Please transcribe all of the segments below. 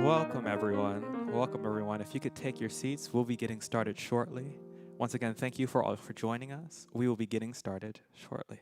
Welcome, everyone. Welcome, everyone. If you could take your seats, we'll be getting started shortly. Once again, thank you for all for joining us. We will be getting started shortly.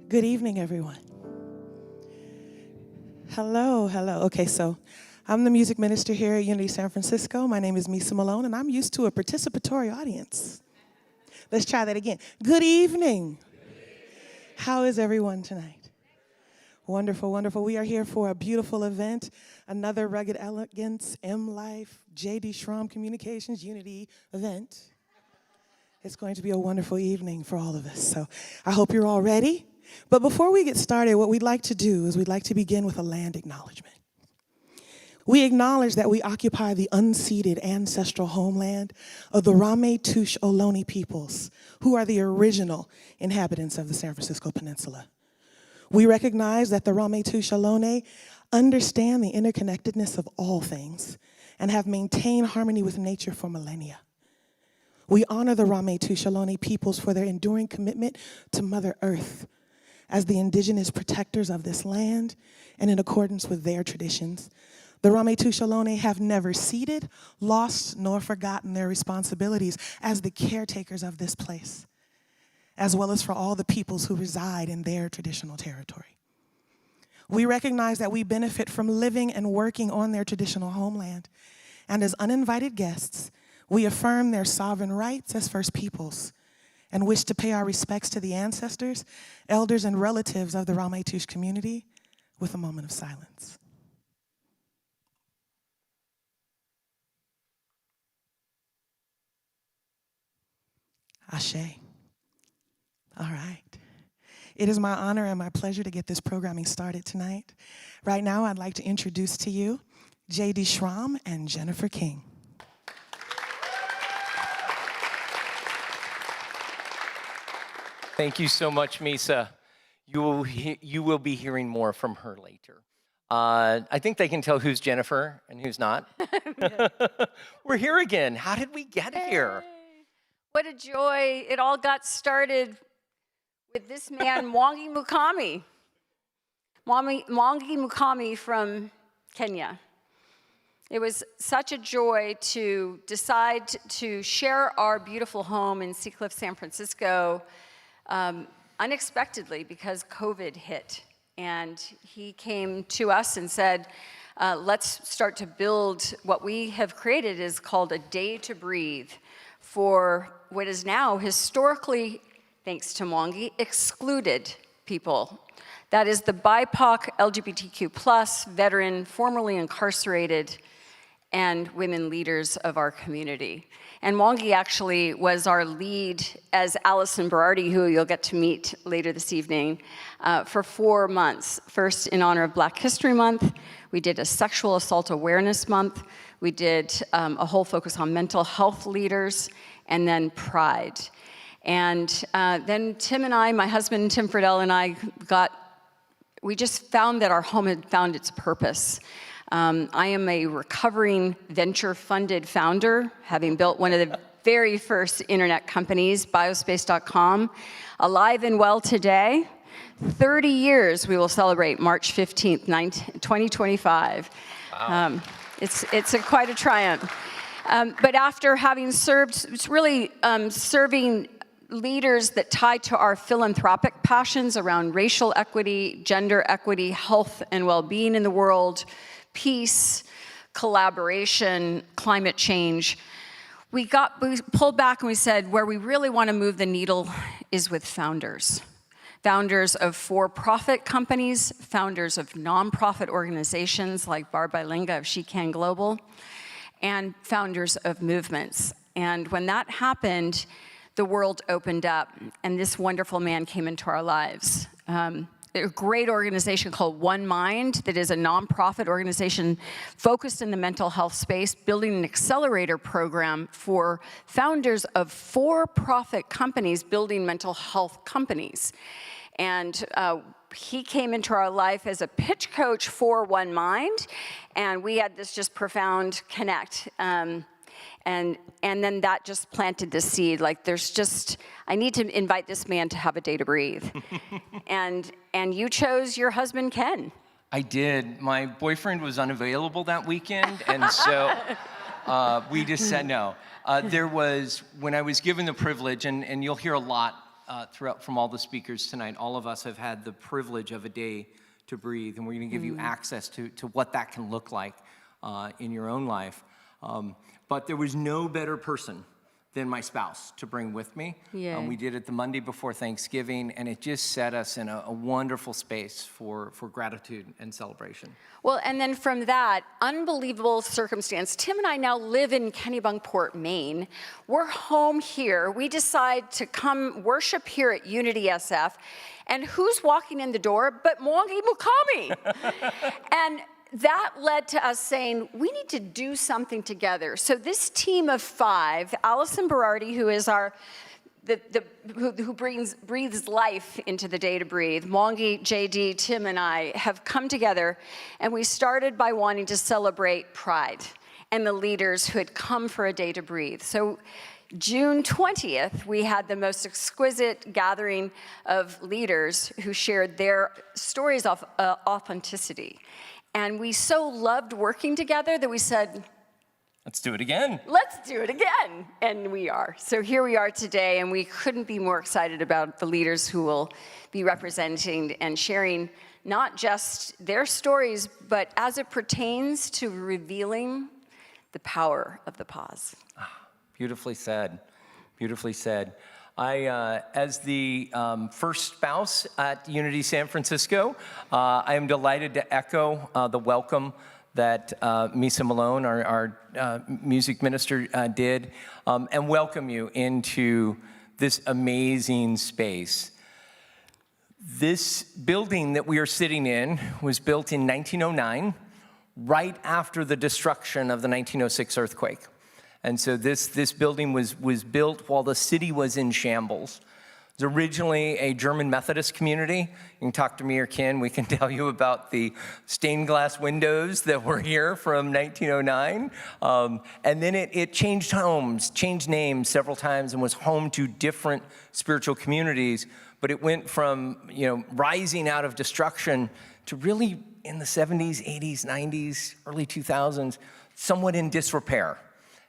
Good evening, everyone. Hello. Okay, so I'm the music minister here at Unity San Francisco. My name is Misa Malone, and I'm used to a participatory audience. Let's try that again. Good evening. How is everyone tonight? Wonderful. We are here for a beautiful event, another Rugged Elegance, M-Life, J.D. Schramm Communications Unity event. It's going to be a wonderful evening for all of us, so I hope you're all ready. But before we get started, what we'd like to do is we'd like to begin with a land acknowledgement. We acknowledge that we occupy the unceded ancestral homeland of the Ramaytush Ohlone peoples, who are the original inhabitants of the San Francisco Peninsula. We recognize that the Ramaytush Ohlone understand the interconnectedness of all things and have maintained harmony with nature for millennia. We honor the Ramaytush Ohlone peoples for their enduring commitment to Mother Earth as the indigenous protectors of this land, and in accordance with their traditions. The Ramaytush Ohlone have never ceded, lost, nor forgotten their responsibilities as the caretakers of this place, as well as for all the peoples who reside in their traditional territory. We recognize that we benefit from living and working on their traditional homeland, and as uninvited guests, we affirm their sovereign rights as First Peoples, and wish to pay our respects to the ancestors, elders, and relatives of the Ramaytush community with a moment of silence. Ashe. All right. It is my honor and my pleasure to get this programming started tonight. Right now, I'd like to introduce to you J.D. Schramm and Jennifer King. Thank you so much, Misa. You will be hearing more from her later. I think they can tell who's Jennifer and who's not. We're here again. How did we get here? What a joy. It all got started with this man, Mwangi Mukami. Mwangi Mukami from Kenya. It was such a joy to decide to share our beautiful home in Seacliff, San Francisco, unexpectedly because COVID hit. And he came to us and said, let's start to build what we have created is called a day to breathe for what is now historically, thanks to Mwangi, excluded people. That is the BIPOC, LGBTQ+, veteran, formerly incarcerated, and women leaders of our community. And Mwangi actually was our lead as Allison Berardi, who you'll get to meet later this evening, for 4 months. First, in honor of Black History Month, we did a Sexual Assault Awareness Month, we did a whole focus on mental health leaders, and then Pride. And then Tim and I, my husband Tim Friedel and I we just found that our home had found its purpose. I am a recovering venture-funded founder, having built one of the very first internet companies, biospace.com, alive and well today, 30 years we will celebrate March 15th, 2025. Wow. It's quite a triumph. But after having served, it's really serving leaders that tie to our philanthropic passions around racial equity, gender equity, health and well-being in the world, peace, collaboration, climate change. We pulled back and we said, where we really want to move the needle is with founders. Founders of for-profit companies, founders of nonprofit organizations like Barb Bilinga of She Can Global, and founders of movements. And when that happened, the world opened up, and this wonderful man came into our lives. A great organization called One Mind that is a nonprofit organization focused in the mental health space, building an accelerator program for founders of for-profit companies building mental health companies. And he came into our life as a pitch coach for One Mind, and we had this just profound connect. And then that just planted the seed. Like, I need to invite this man to have a day to breathe. and you chose your husband, Ken. I did. My boyfriend was unavailable that weekend, and so we just said no. When I was given the privilege, and you'll hear a lot throughout from all the speakers tonight, all of us have had the privilege of a day to breathe, and we're going to give you access to what that can look like in your own life. But there was no better person than my spouse to bring with me. We did it the Monday before Thanksgiving, and it just set us in a wonderful space for gratitude and celebration. Well, and then from that unbelievable circumstance, Tim and I now live in Kennebunkport, Maine. We're home here. We decide to come worship here at Unity SF, and who's walking in the door but Mwangi Mukami? And that led to us saying, we need to do something together. So this team of 5, Allison Berardi, who is who breathes life into the Day to Breathe, Mwangi, JD, Tim, and I have come together, and we started by wanting to celebrate Pride and the leaders who had come for a Day to Breathe. So June 20th, we had the most exquisite gathering of leaders who shared their stories of authenticity. And we so loved working together that we said, let's do it again. Let's do it again. And we are. So here we are today, and we couldn't be more excited about the leaders who will be representing and sharing not just their stories, but as it pertains to revealing the power of the pause. Beautifully said. Beautifully said. As the first spouse at Unity San Francisco, I am delighted to echo the welcome that Misa Malone, our music minister, did, and welcome you into this amazing space. This building that we are sitting in was built in 1909, right after the destruction of the 1906 earthquake. And so this building was built while the city was in shambles. It was originally a German Methodist community. You can talk to me or Ken. We can tell you about the stained glass windows that were here from 1909. And then it changed homes, changed names several times, and was home to different spiritual communities. But it went from, rising out of destruction to really in the 70s, 80s, 90s, early 2000s, somewhat in disrepair.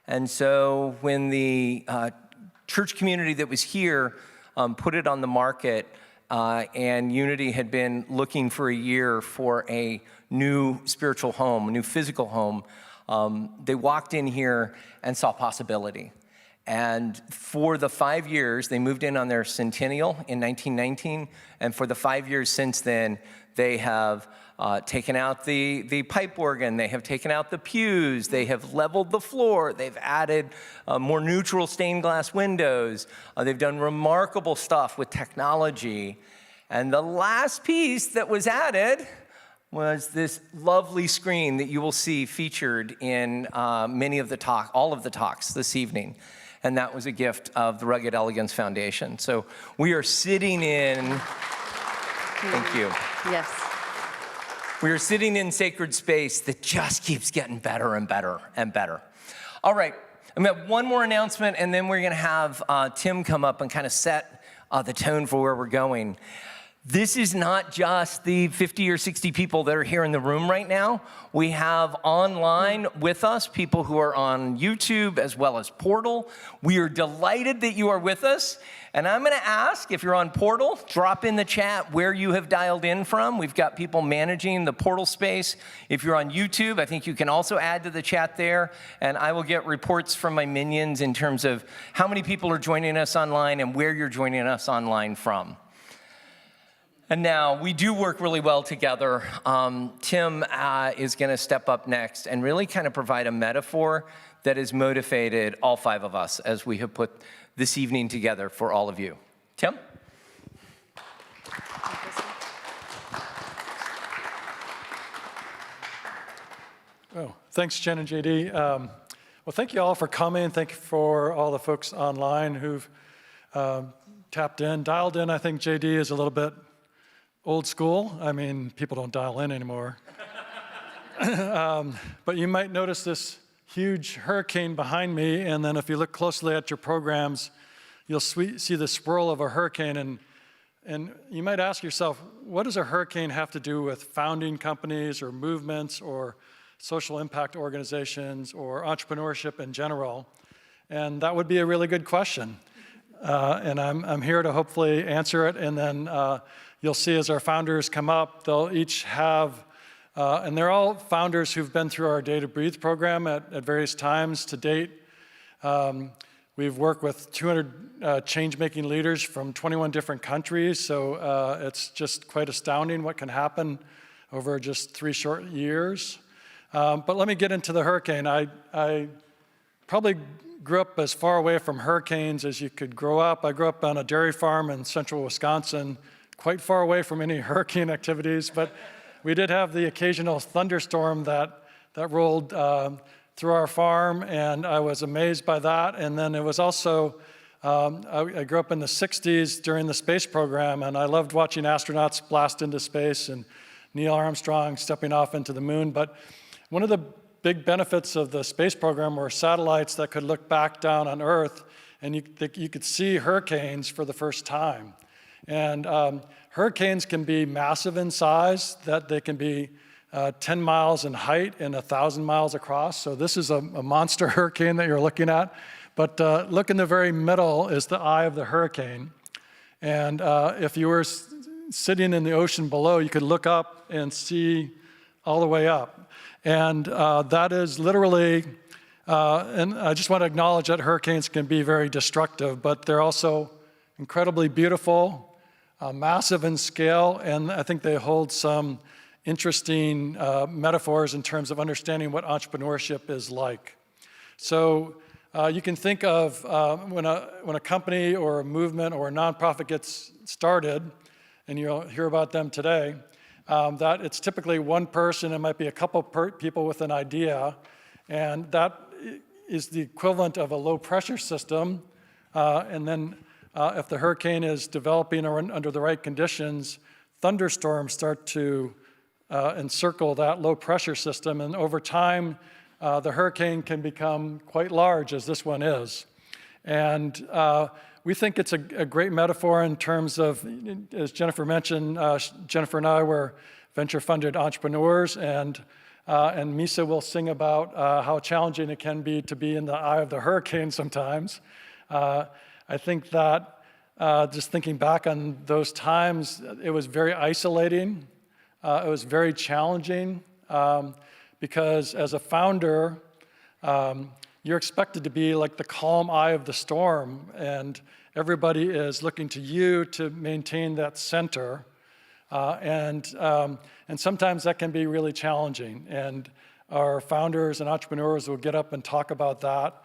And so when the church community that was here put it on the market, and Unity had been looking for a year for a new spiritual home, a new physical home, they walked in here and saw possibility. And for the 5 years, they moved in on their centennial in 1919, and for the 5 years since then, they have taken out the pipe organ, they have taken out the pews, they have leveled the floor, they've added more neutral stained glass windows, they've done remarkable stuff with technology. And the last piece that was added was this lovely screen that you will see featured in all of the talks this evening. And that was a gift of the Rugged Elegance Foundation. So we are sitting in, thank you. Yes. We are sitting in sacred space that just keeps getting better and better and better. All right, I'm gonna have one more announcement, and then we're gonna have Tim come up and kind of set the tone for where we're going. This is not just the 50 or 60 people that are here in the room right now. We have online with us people who are on YouTube as well as Portal. We are delighted that you are with us. And I'm going to ask, if you're on Portal, drop in the chat where you have dialed in from. We've got people managing the Portal space. If you're on YouTube, I think you can also add to the chat there. And I will get reports from my minions in terms of how many people are joining us online and where you're joining us online from. And now, we do work really well together. Tim is going to step up next and really kind of provide a metaphor that has motivated all 5 of us as we have put this evening together for all of you. Tim? Oh, thanks, Jen and JD. Well, thank you all for coming. Thank you for all the folks online who've tapped in, dialed in. I think JD is a little bit old school. I mean, people don't dial in anymore. But you might notice this huge hurricane behind me, and then if you look closely at your programs, you'll see the swirl of a hurricane, and you might ask yourself, what does a hurricane have to do with founding companies or movements or social impact organizations or entrepreneurship in general? And that would be a really good question. And I'm here to hopefully answer it, and then you'll see as our founders come up, they'll each have and they're all founders who've been through our Day to Breathe program at various times to date. We've worked with 200 change-making leaders from 21 different countries, so it's just quite astounding what can happen over just 3 short years. But let me get into the hurricane. I probably grew up as far away from hurricanes as you could grow up. I grew up on a dairy farm in central Wisconsin, quite far away from any hurricane activities, but we did have the occasional thunderstorm that rolled through our farm, and I was amazed by that. And then it was also, I grew up in the 60s during the space program, and I loved watching astronauts blast into space and Neil Armstrong stepping off into the moon. But one of the big benefits of the space program were satellites that could look back down on Earth, and you could see hurricanes for the first time. And hurricanes can be massive in size, that they can be 10 miles in height and 1,000 miles across. So this is a monster hurricane that you're looking at. But look in the very middle is the eye of the hurricane. And if you were sitting in the ocean below, you could look up and see all the way up. And that is literally, and I just want to acknowledge that hurricanes can be very destructive, but they're also incredibly beautiful, massive in scale, and I think they hold some interesting metaphors in terms of understanding what entrepreneurship is like. So you can think of when a company or a movement or a nonprofit gets started, and you'll hear about them today, that it's typically one person, it might be a couple people with an idea, and that is the equivalent of a low pressure system, and then if the hurricane is developing or under the right conditions, thunderstorms start to encircle that low pressure system, and over time, the hurricane can become quite large, as this one is. And we think it's a great metaphor in terms of, as Jennifer mentioned, Jennifer and I were venture-funded entrepreneurs, and Misa will sing about how challenging it can be to be in the eye of the hurricane sometimes. I think that just thinking back on those times, it was very isolating. It was very challenging because as a founder, you're expected to be like the calm eye of the storm, and everybody is looking to you to maintain that center. And sometimes that can be really challenging. And our founders and entrepreneurs will get up and talk about that.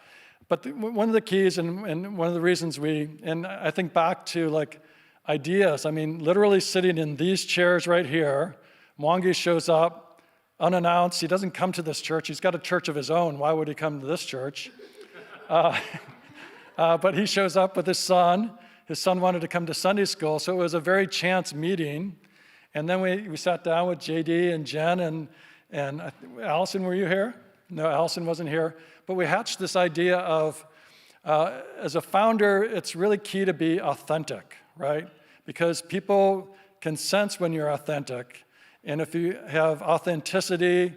But one of the keys and one of the reasons and I think back to like ideas, I mean, literally sitting in these chairs right here, Mwangi shows up unannounced. He doesn't come to this church. He's got a church of his own. Why would he come to this church? But he shows up with his son. His son wanted to come to Sunday school, so it was a very chance meeting. And then we sat down with JD and Jen and Allison, were you here? No, Allison wasn't here. But we hatched this idea of, as a founder, it's really key to be authentic, right? Because people can sense when you're authentic. And if you have authenticity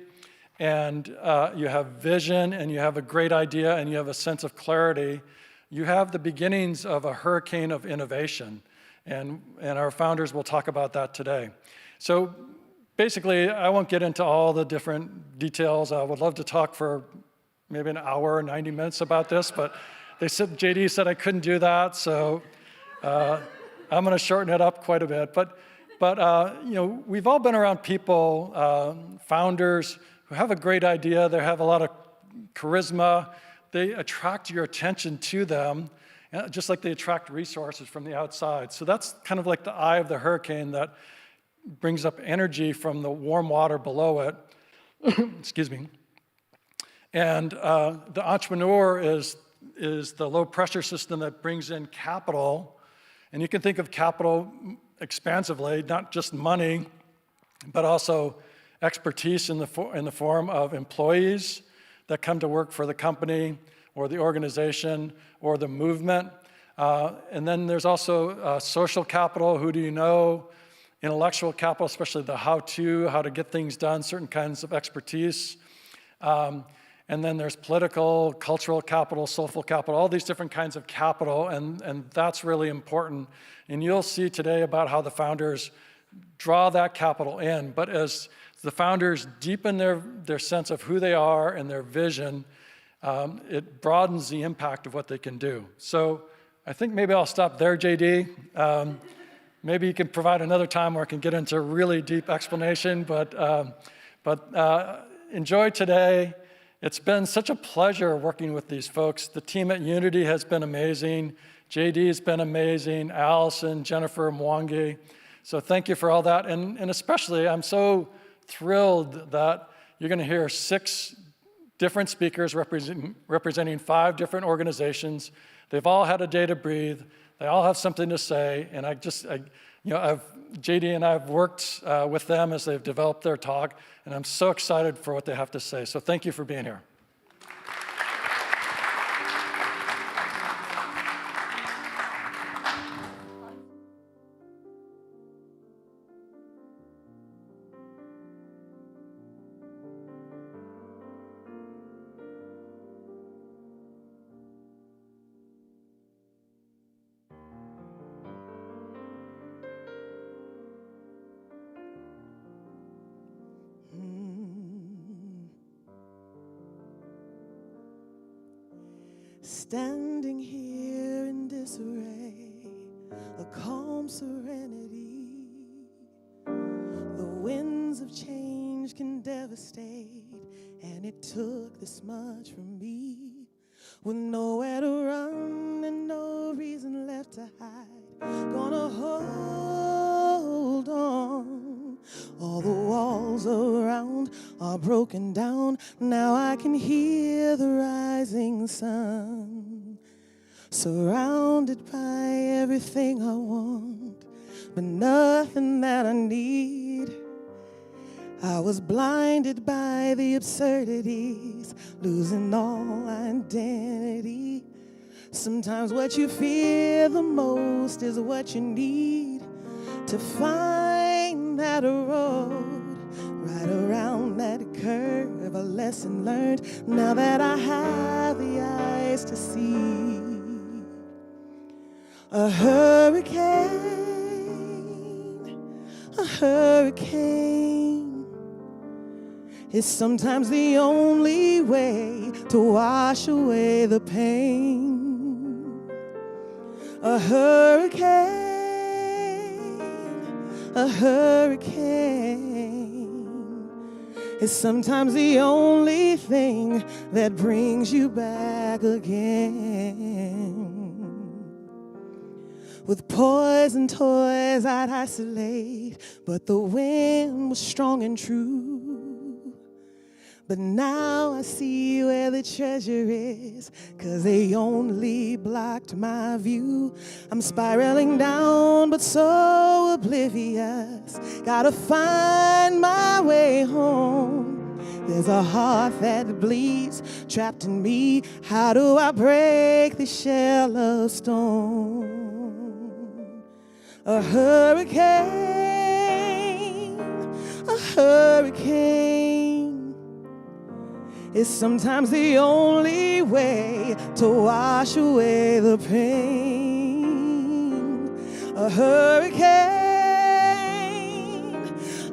and you have vision and you have a great idea and you have a sense of clarity, you have the beginnings of a hurricane of innovation. And our founders will talk about that today. So basically, I won't get into all the different details. I would love to talk for maybe an hour or 90 minutes about this, but JD said I couldn't do that, so I'm going to shorten it up quite a bit. But we've all been around people, founders, who have a great idea. They have a lot of charisma. They attract your attention to them, just like they attract resources from the outside. So that's kind of like the eye of the hurricane that brings up energy from the warm water below it. Excuse me. And the entrepreneur is the low pressure system that brings in capital. And you can think of capital expansively, not just money, but also expertise in the form of employees that come to work for the company or the organization or the movement. And then there's also social capital, who do you know, intellectual capital, especially the how to get things done, certain kinds of expertise. And then there's political, cultural capital, social capital, all these different kinds of capital, and that's really important. And you'll see today about how the founders draw that capital in. But as the founders deepen their sense of who they are and their vision, it broadens the impact of what they can do. So I think maybe I'll stop there, JD. Maybe you can provide another time where I can get into a really deep explanation, but enjoy today. It's been such a pleasure working with these folks. The team at Unity has been amazing. JD has been amazing. Allison, Jennifer, Mwangi. So thank you for all that. And especially, I'm so thrilled that you're going to hear 6 different speakers representing 5 different organizations. They've all had a day to breathe. They all have something to say. And JD and I have worked with them as they've developed their talk, and I'm so excited for what they have to say. So thank you for being here. Standing here in disarray, a calm serenity. The winds of change can devastate, and it took this much from me. With nowhere to run and no reason left to hide, gonna hold on. All the walls around are broken down. Now I can hear the rising sun. Surrounded by everything I want, but nothing that I need. I was blinded by the absurdities, losing all identity. Sometimes what you fear the most is what you need to find that road. Right around that curve, a lesson learned, now that I have the eyes to see. A hurricane is sometimes the only way to wash away the pain. A hurricane is sometimes the only thing that brings you back again. With poison toys I'd isolate, but the wind was strong and true. But now I see where the treasure is, 'cause they only blocked my view. I'm spiraling down, but so oblivious. Gotta find my way home. There's a heart that bleeds, trapped in me. How do I break the shell of stone? A hurricane a hurricane is sometimes the only way to wash away the pain. A hurricane,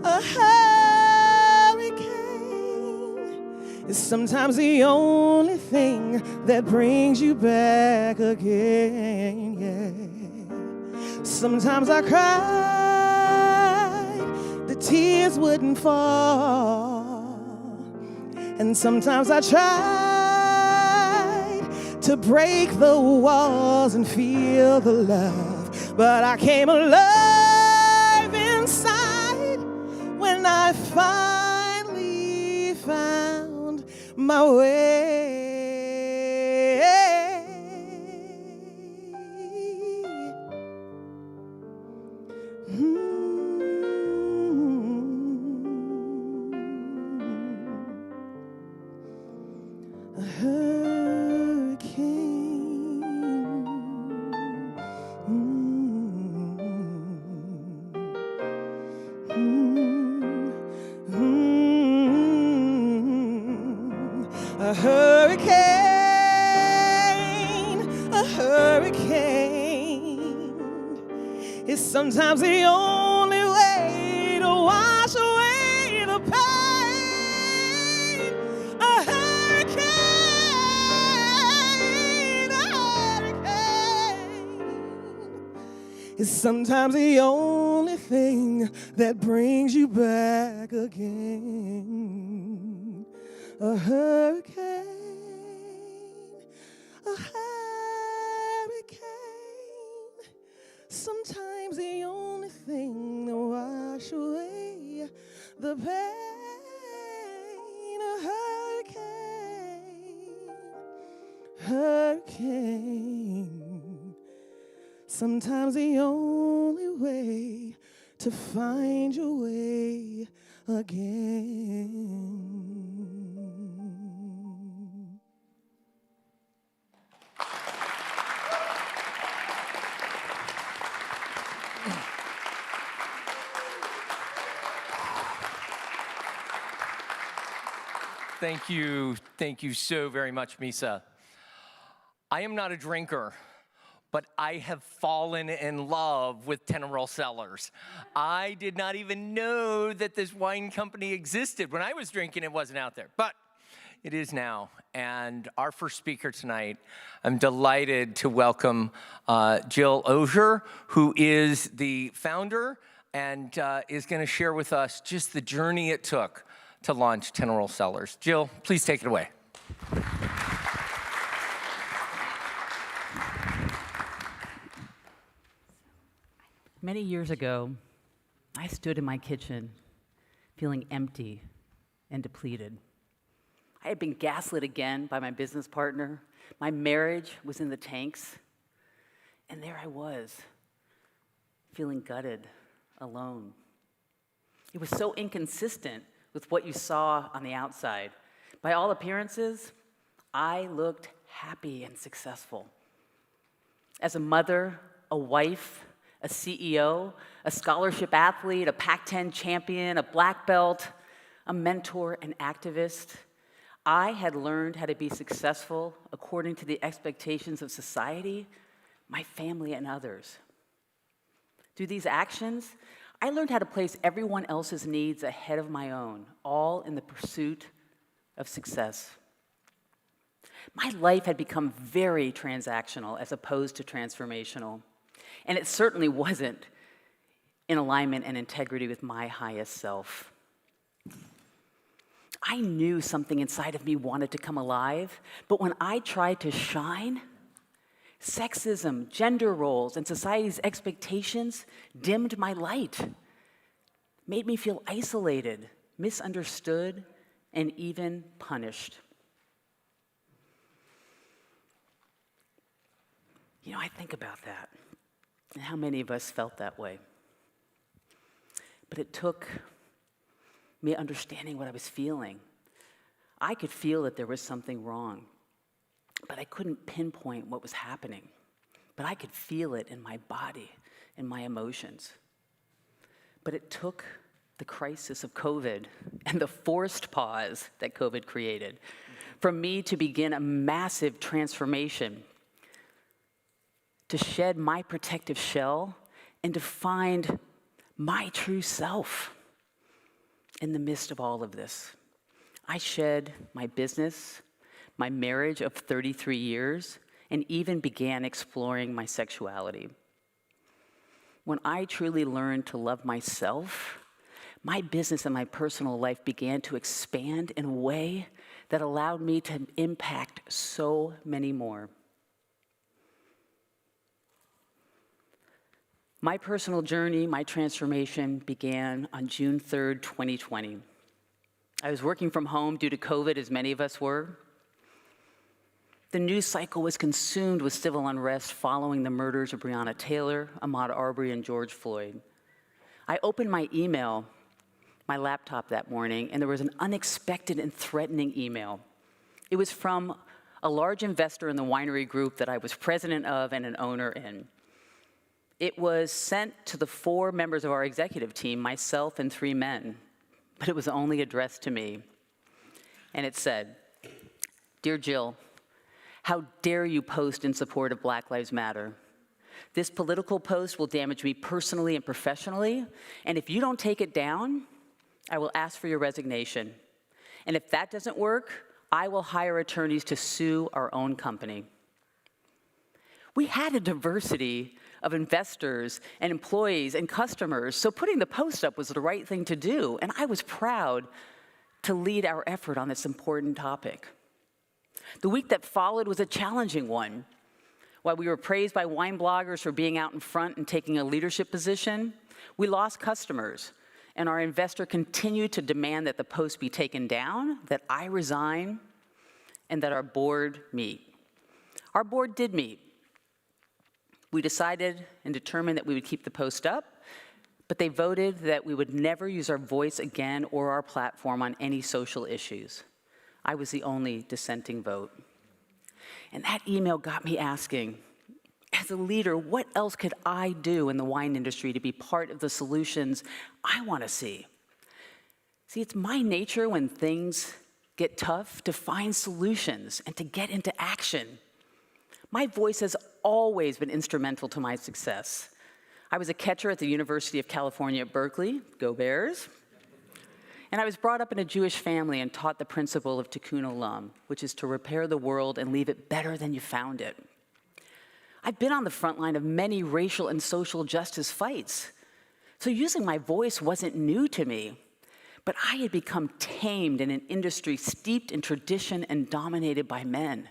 a hurricane is sometimes the only thing that brings you back again. Yeah. Sometimes I cried, the tears wouldn't fall. And sometimes I tried to break the walls and feel the love, but I came alive inside when I finally found my way. A hurricane. A hurricane, a hurricane is sometimes the only way to wash away the pain. A hurricane, is sometimes the only thing that brings you back again. A hurricane, a hurricane, sometimes the only thing to wash away the pain. A hurricane, sometimes the only way to find your way again. Thank you so very much, Misa. I am not a drinker, but I have fallen in love with Tenerol Cellars. I did not even know that this wine company existed. When I was drinking, it wasn't out there, but it is now. And our first speaker tonight, I'm delighted to welcome Jill Osier, who is the founder and is going to share with us just the journey it took to launch Tenerol Cellars. Jill, please take it away. Many years ago, I stood in my kitchen feeling empty and depleted. I had been gaslit again by my business partner. My marriage was in the tanks. And there I was, feeling gutted, alone. It was so inconsistent with what you saw on the outside. By all appearances, I looked happy and successful. As a mother, a wife, a CEO, a scholarship athlete, a Pac-10 champion, a black belt, a mentor, an activist, I had learned how to be successful according to the expectations of society, my family, and others. Through these actions, I learned how to place everyone else's needs ahead of my own, all in the pursuit of success. My life had become very transactional as opposed to transformational, and it certainly wasn't in alignment and integrity with my highest self. I knew something inside of me wanted to come alive, but when I tried to shine, sexism, gender roles, and society's expectations dimmed my light, made me feel isolated, misunderstood, and even punished. You know, I think about that, and how many of us felt that way. But it took me understanding what I was feeling. I could feel that there was something wrong, but I couldn't pinpoint what was happening. But I could feel it in my body, in my emotions. But it took the crisis of COVID and the forced pause that COVID created for me to begin a massive transformation, to shed my protective shell and to find my true self in the midst of all of this. I shed my business, my marriage of 33 years, and even began exploring my sexuality. When I truly learned to love myself, my business and my personal life began to expand in a way that allowed me to impact so many more. My personal journey, my transformation began on June 3rd, 2020. I was working from home due to COVID, as many of us were. The news cycle was consumed with civil unrest following the murders of Breonna Taylor, Ahmaud Arbery, and George Floyd. I opened my email, my laptop that morning, and there was an unexpected and threatening email. It was from a large investor in the winery group that I was president of and an owner in. It was sent to the 4 members of our executive team, myself and 3 men, but it was only addressed to me. And it said, "Dear Jill, how dare you post in support of Black Lives Matter? This political post will damage me personally and professionally, and if you don't take it down, I will ask for your resignation. And if that doesn't work, I will hire attorneys to sue our own company." We had a diversity of investors and employees and customers, so putting the post up was the right thing to do, and I was proud to lead our effort on this important topic. The week that followed was a challenging one. While we were praised by wine bloggers for being out in front and taking a leadership position, we lost customers, and our investor continued to demand that the post be taken down, that I resign, and that our board meet. Our board did meet. We decided and determined that we would keep the post up, but they voted that we would never use our voice again or our platform on any social issues. I was the only dissenting vote. And that email got me asking, as a leader, what else could I do in the wine industry to be part of the solutions I want to see? See, it's my nature when things get tough to find solutions and to get into action. My voice has always been instrumental to my success. I was a catcher at the University of California at Berkeley, go Bears. And I was brought up in a Jewish family and taught the principle of tikkun olam, which is to repair the world and leave it better than you found it. I've been on the front line of many racial and social justice fights, so using my voice wasn't new to me, but I had become tamed in an industry steeped in tradition and dominated by men.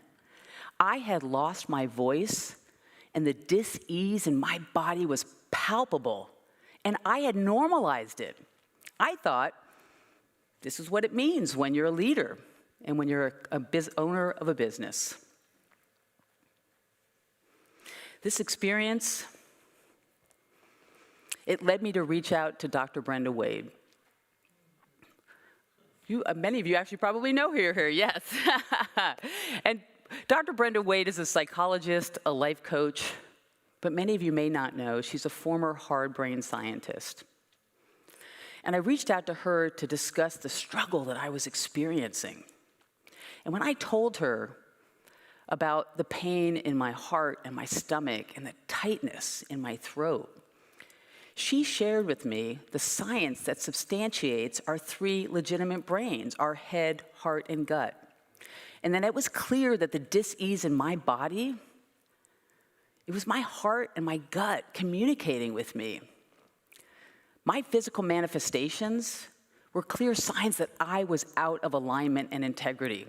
I had lost my voice, and the dis-ease in my body was palpable, and I had normalized it. I thought, this is what it means when you're a leader and when you're a owner of a business. This experience, it led me to reach out to Dr. Brenda Wade. Many of you actually probably know her, yes. And Dr. Brenda Wade is a psychologist, a life coach, but many of you may not know she's a former hard-brain scientist. And I reached out to her to discuss the struggle that I was experiencing. And when I told her about the pain in my heart and my stomach and the tightness in my throat, she shared with me the science that substantiates our 3 legitimate brains, our head, heart, and gut. And then it was clear that the dis-ease in my body, it was my heart and my gut communicating with me. My physical manifestations were clear signs that I was out of alignment and integrity.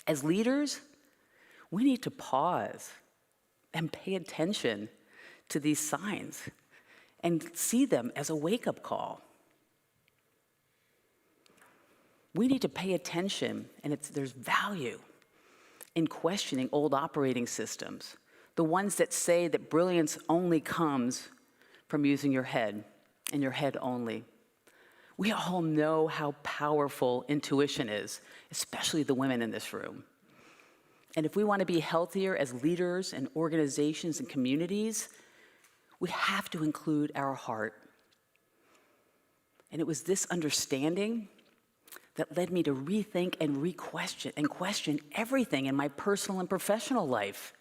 As leaders, we need to pause and pay attention to these signs and see them as a wake-up call. We need to pay attention, and there's value in questioning old operating systems, the ones that say that brilliance only comes from using your head, and your head only. We all know how powerful intuition is, especially the women in this room. And if we want to be healthier as leaders and organizations and communities, we have to include our heart. And it was this understanding that led me to rethink and question everything in my personal and professional life.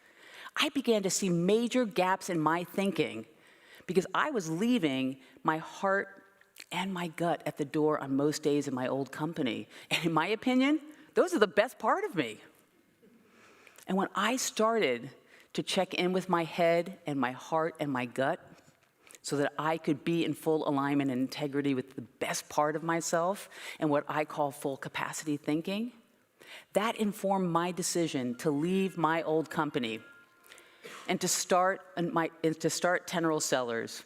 I began to see major gaps in my thinking because I was leaving my heart and my gut at the door on most days in my old company. And in my opinion, those are the best part of me. And when I started to check in with my head and my heart and my gut so that I could be in full alignment and integrity with the best part of myself and what I call full capacity thinking, that informed my decision to leave my old company and to start Teneral Cellars,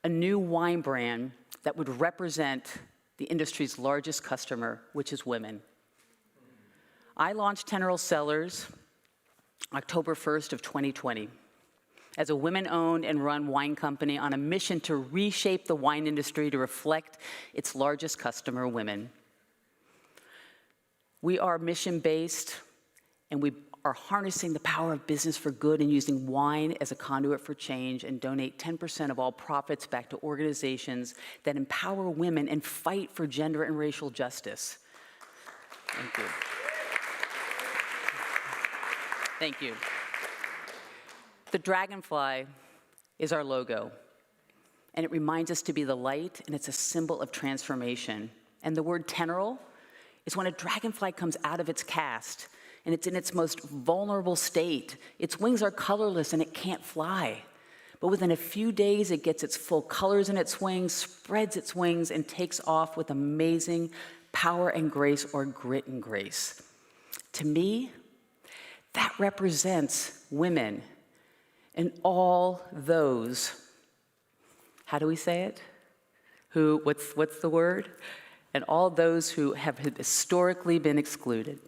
a new wine brand that would represent the industry's largest customer, which is women. I launched Teneral Cellars October 1st of 2020 as a women-owned and run wine company on a mission to reshape the wine industry to reflect its largest customer, women. We are mission-based, and we are harnessing the power of business for good and using wine as a conduit for change, and donate 10% of all profits back to organizations that empower women and fight for gender and racial justice. Thank you. Thank you. The dragonfly is our logo, and it reminds us to be the light, and it's a symbol of transformation. And the word Teneral is when a dragonfly comes out of its cast, and it's in its most vulnerable state. Its wings are colorless, and it can't fly. But within a few days, it gets its full colors in its wings, spreads its wings, and takes off with amazing power and grace, or grit and grace. To me, that represents women and all those, how do we say it? What's the word? And all those who have historically been excluded.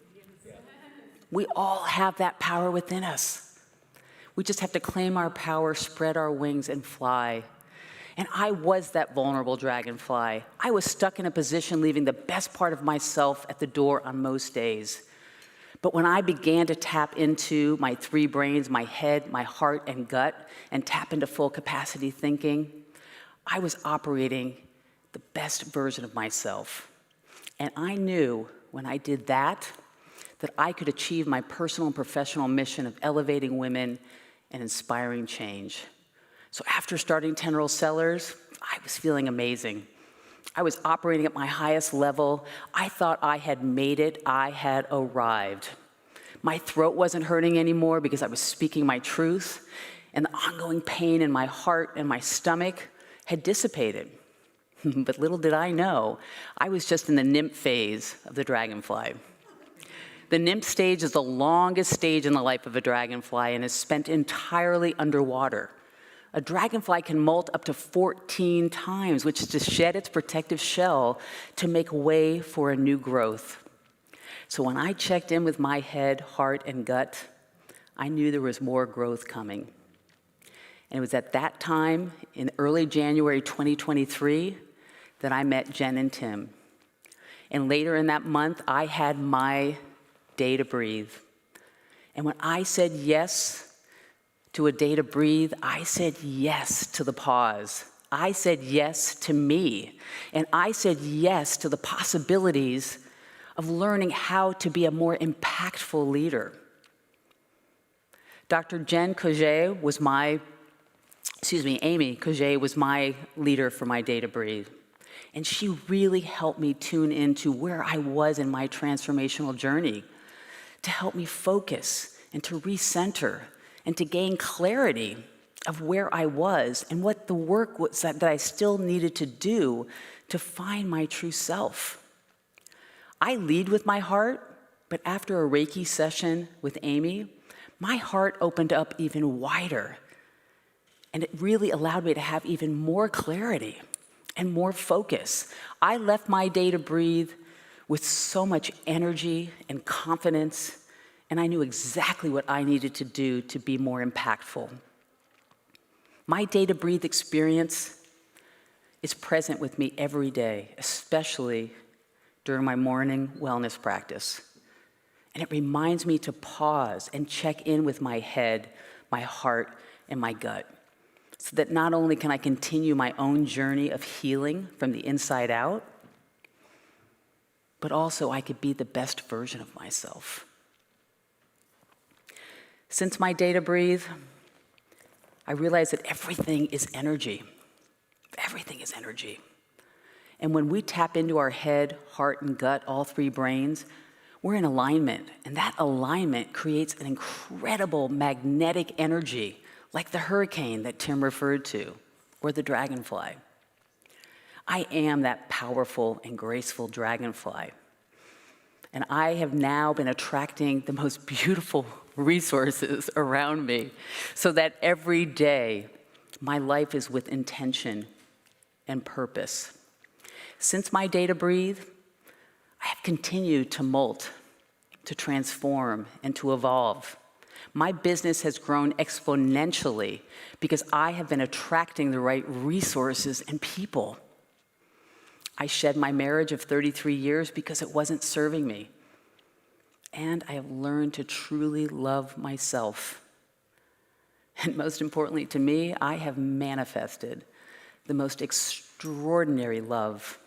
We all have that power within us. We just have to claim our power, spread our wings, and fly. And I was that vulnerable dragonfly. I was stuck in a position leaving the best part of myself at the door on most days. But when I began to tap into my three brains, my head, my heart, and gut, and tap into full capacity thinking, I was operating the best version of myself. And I knew when I did that I could achieve my personal and professional mission of elevating women and inspiring change. So after starting Teneral Cellars, I was feeling amazing. I was operating at my highest level. I thought I had made it. I had arrived. My throat wasn't hurting anymore because I was speaking my truth, and the ongoing pain in my heart and my stomach had dissipated. But little did I know, I was just in the nymph phase of the dragonfly. The nymph stage is the longest stage in the life of a dragonfly and is spent entirely underwater. A dragonfly can molt up to 14 times, which is to shed its protective shell to make way for a new growth. So when I checked in with my head, heart, and gut, I knew there was more growth coming. And it was at that time, in early January 2023, that I met Jen and Tim. And later in that month, I had my day to breathe. And when I said yes to a day to breathe, I said yes to the pause. I said yes to me. And I said yes to the possibilities of learning how to be a more impactful leader. Dr. Amy Cogé was my leader for my day to breathe. And she really helped me tune into where I was in my transformational journey, to help me focus and to recenter and to gain clarity of where I was and what the work was that I still needed to do to find my true self. I lead with my heart, but after a Reiki session with Amy, my heart opened up even wider. And it really allowed me to have even more clarity and more focus. I left my day to breathe with so much energy and confidence, and I knew exactly what I needed to do to be more impactful. My day to breathe experience is present with me every day, especially during my morning wellness practice. And it reminds me to pause and check in with my head, my heart, and my gut, so that not only can I continue my own journey of healing from the inside out, but also I could be the best version of myself. Since my day to breathe, I realized that everything is energy. Everything is energy. And when we tap into our head, heart, and gut, all three brains, we're in alignment. And that alignment creates an incredible magnetic energy, like the hurricane that Tim referred to, or the dragonfly. I am that powerful and graceful dragonfly. And I have now been attracting the most beautiful resources around me so that every day my life is with intention and purpose. Since my day to breathe, I have continued to molt, to transform, and to evolve. My business has grown exponentially because I have been attracting the right resources and people. I shed my marriage of 33 years because it wasn't serving me. And I have learned to truly love myself. And most importantly to me, I have manifested the most extraordinary love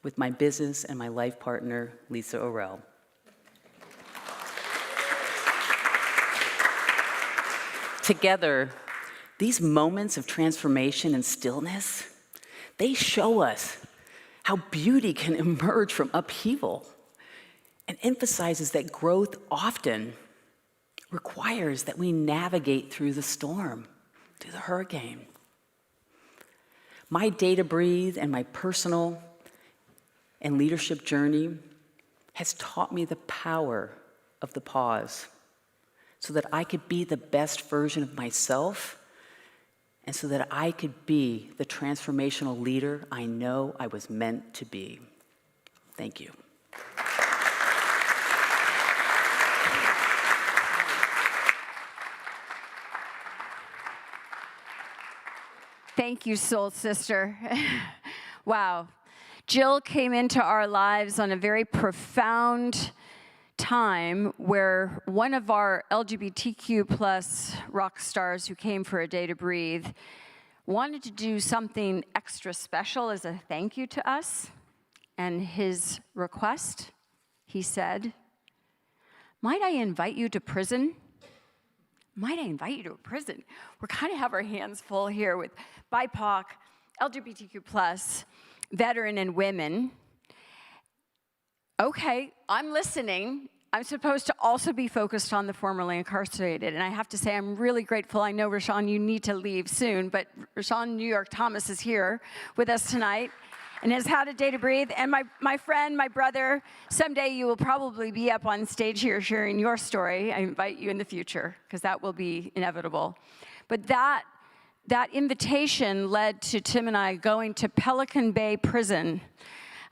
with my business and my life partner, Lisa Orell. Together, these moments of transformation and stillness, they show us how beauty can emerge from upheaval and emphasizes that growth often requires that we navigate through the storm, through the hurricane. My day to breathe and my personal and leadership journey has taught me the power of the pause so that I could be the best version of myself and so that I could be the transformational leader I know I was meant to be. Thank you. Thank you, soul sister. Wow. Jill came into our lives on a very profound time where one of our LGBTQ plus rock stars who came for a day to breathe wanted to do something extra special as a thank you to us. And his request, he said, "Might I invite you to prison?" Might I invite you to a prison? We're kind of have our hands full here with BIPOC, LGBTQ plus, veteran and women. Okay, I'm listening. I'm supposed to also be focused on the formerly incarcerated. And I have to say, I'm really grateful. I know, Rashawn, you need to leave soon, but Rashawn New York Thomas is here with us tonight and has had a day to breathe. And my friend, my brother, someday you will probably be up on stage here sharing your story. I invite you in the future, because that will be inevitable. But that invitation led to Tim and I going to Pelican Bay Prison,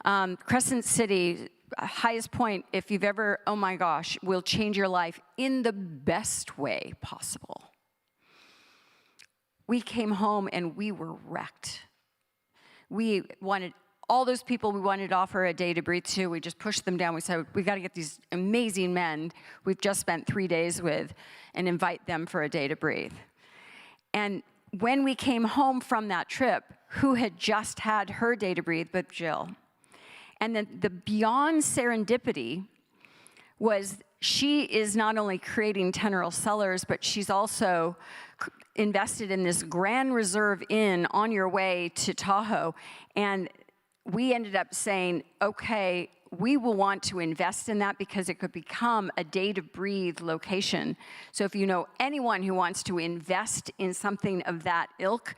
Crescent City, highest point, if you've ever, oh my gosh, will change your life in the best way possible. We came home and we were wrecked. We wanted all those people we wanted to offer a day to breathe to. We just pushed them down. We said, we've got to get these amazing men we've just spent 3 days with and invite them for a day to breathe. And when we came home from that trip, who had just had her day to breathe but Jill? And then the beyond serendipity was she is not only creating Teneral Cellars, but she's also invested in this Grand Reserve Inn on your way to Tahoe. And we ended up saying, okay, we will want to invest in that because it could become a day to breathe location. So if you know anyone who wants to invest in something of that ilk,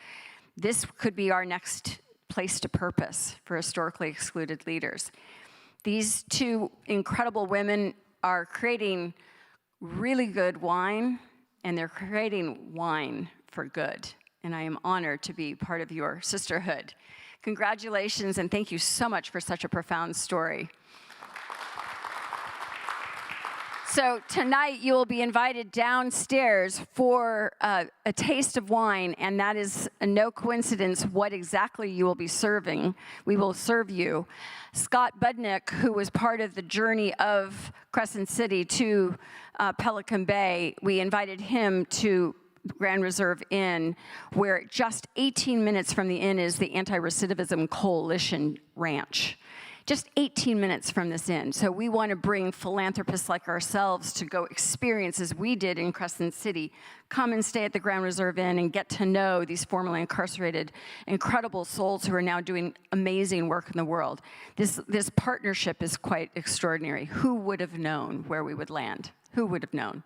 this could be our next place to purpose for historically excluded leaders. These two incredible women are creating really good wine, and they're creating wine for good. And I am honored to be part of your sisterhood. Congratulations, and thank you so much for such a profound story. So tonight you will be invited downstairs for a taste of wine, and that is no coincidence what exactly you will be serving. We will serve you. Scott Budnick, who was part of the journey of Crescent City to Pelican Bay, we invited him to Grand Reserve Inn, where just 18 minutes from the inn is the Anti-Recidivism Coalition Ranch. Just 18 minutes from this inn. So we want to bring philanthropists like ourselves to go experience, as we did in Crescent City, come and stay at the Grand Reserve Inn and get to know these formerly incarcerated, incredible souls who are now doing amazing work in the world. This partnership is quite extraordinary. Who would have known where we would land? Who would have known?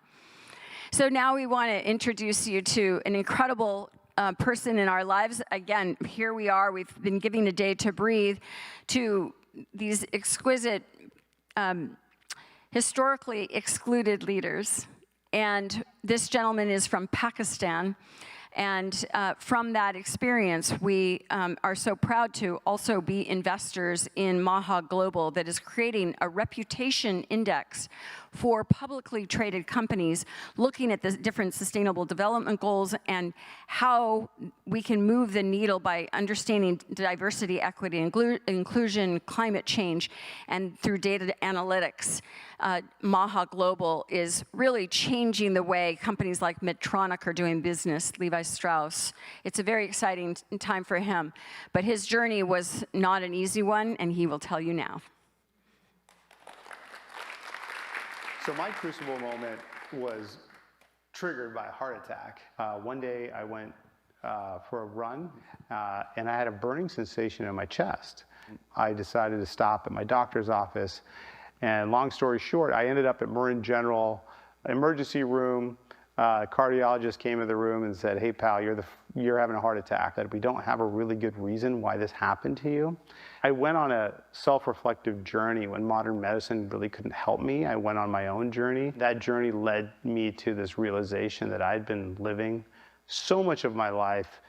So now we want to introduce you to an incredible person in our lives. Again, here we are. We've been giving a day to breathe to these exquisite, historically excluded leaders. And this gentleman is from Pakistan. And from that experience, we are so proud to also be investors in Maha Global, that is creating a reputation index for publicly traded companies, looking at the different sustainable development goals and how we can move the needle by understanding diversity, equity, inclusion, climate change, and through data analytics. Maha Global is really changing the way companies like Medtronic are doing business, Levi Strauss. It's a very exciting time for him. But his journey was not an easy one, and he will tell you now. So my crucible moment was triggered by a heart attack. One day I went for a run, and I had a burning sensation in my chest. I decided to stop at my doctor's office, and long story short, I ended up at Marin General emergency room. Cardiologist came in the room and said, "Hey pal, you're having a heart attack. That we don't have a really good reason why this happened to you." I went on a self-reflective journey when modern medicine really couldn't help me. I went on my own journey. That journey led me to this realization that I'd been living so much of my life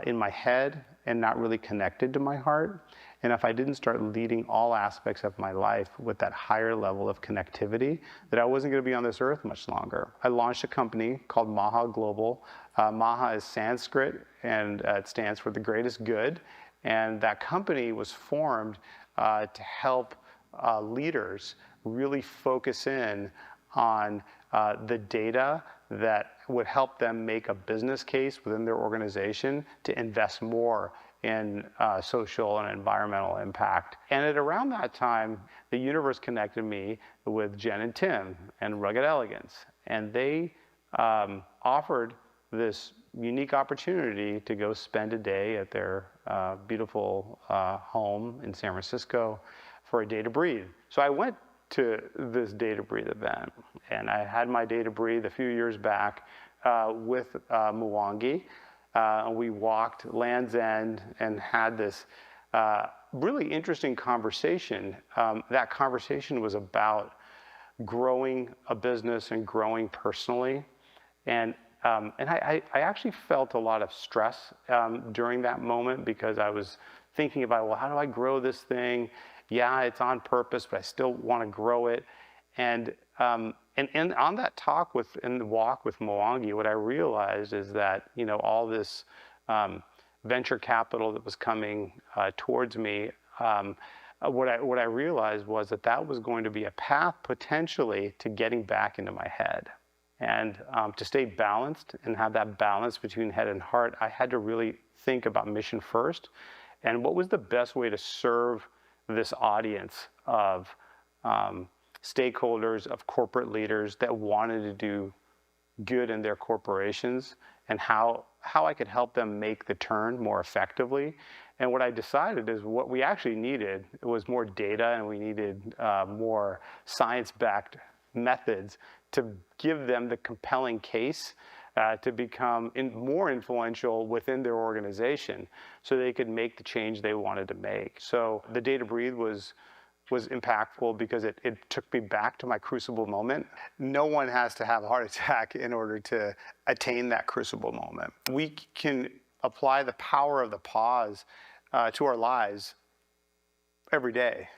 in my head and not really connected to my heart. And if I didn't start leading all aspects of my life with that higher level of connectivity, that I wasn't going to be on this earth much longer. I launched a company called Maha Global. Maha is Sanskrit, and it stands for the greatest good. And that company was formed to help leaders really focus in on the data that would help them make a business case within their organization to invest more in social and environmental impact. And at around that time, the universe connected me with Jen and Tim and Rugged Elegance. And they offered this unique opportunity to go spend a day at their beautiful home in San Francisco for a day to breathe. So I went to this Day to Breathe event, and I had my Day to Breathe a few years back with Mwangi. We walked Land's End and had this really interesting conversation. That conversation was about growing a business and growing personally. And I actually felt a lot of stress during that moment, because I was thinking about, well, how do I grow this thing? Yeah, it's on purpose, but I still want to grow it. And on that talk and the walk with Mwangi, what I realized is that, you know, all this venture capital that was coming towards me, what I realized was that was going to be a path potentially to getting back into my head. And to stay balanced and have that balance between head and heart, I had to really think about mission first, and what was the best way to serve this audience of stakeholders, of corporate leaders that wanted to do good in their corporations, and how I could help them make the turn more effectively. And what I decided is what we actually needed was more data, and we needed more science-backed methods to give them the compelling case to become more influential within their organization, so they could make the change they wanted to make. So the Day to Breathe was impactful because it took me back to my crucible moment. No one has to have a heart attack in order to attain that crucible moment. We can apply the power of the pause to our lives every day,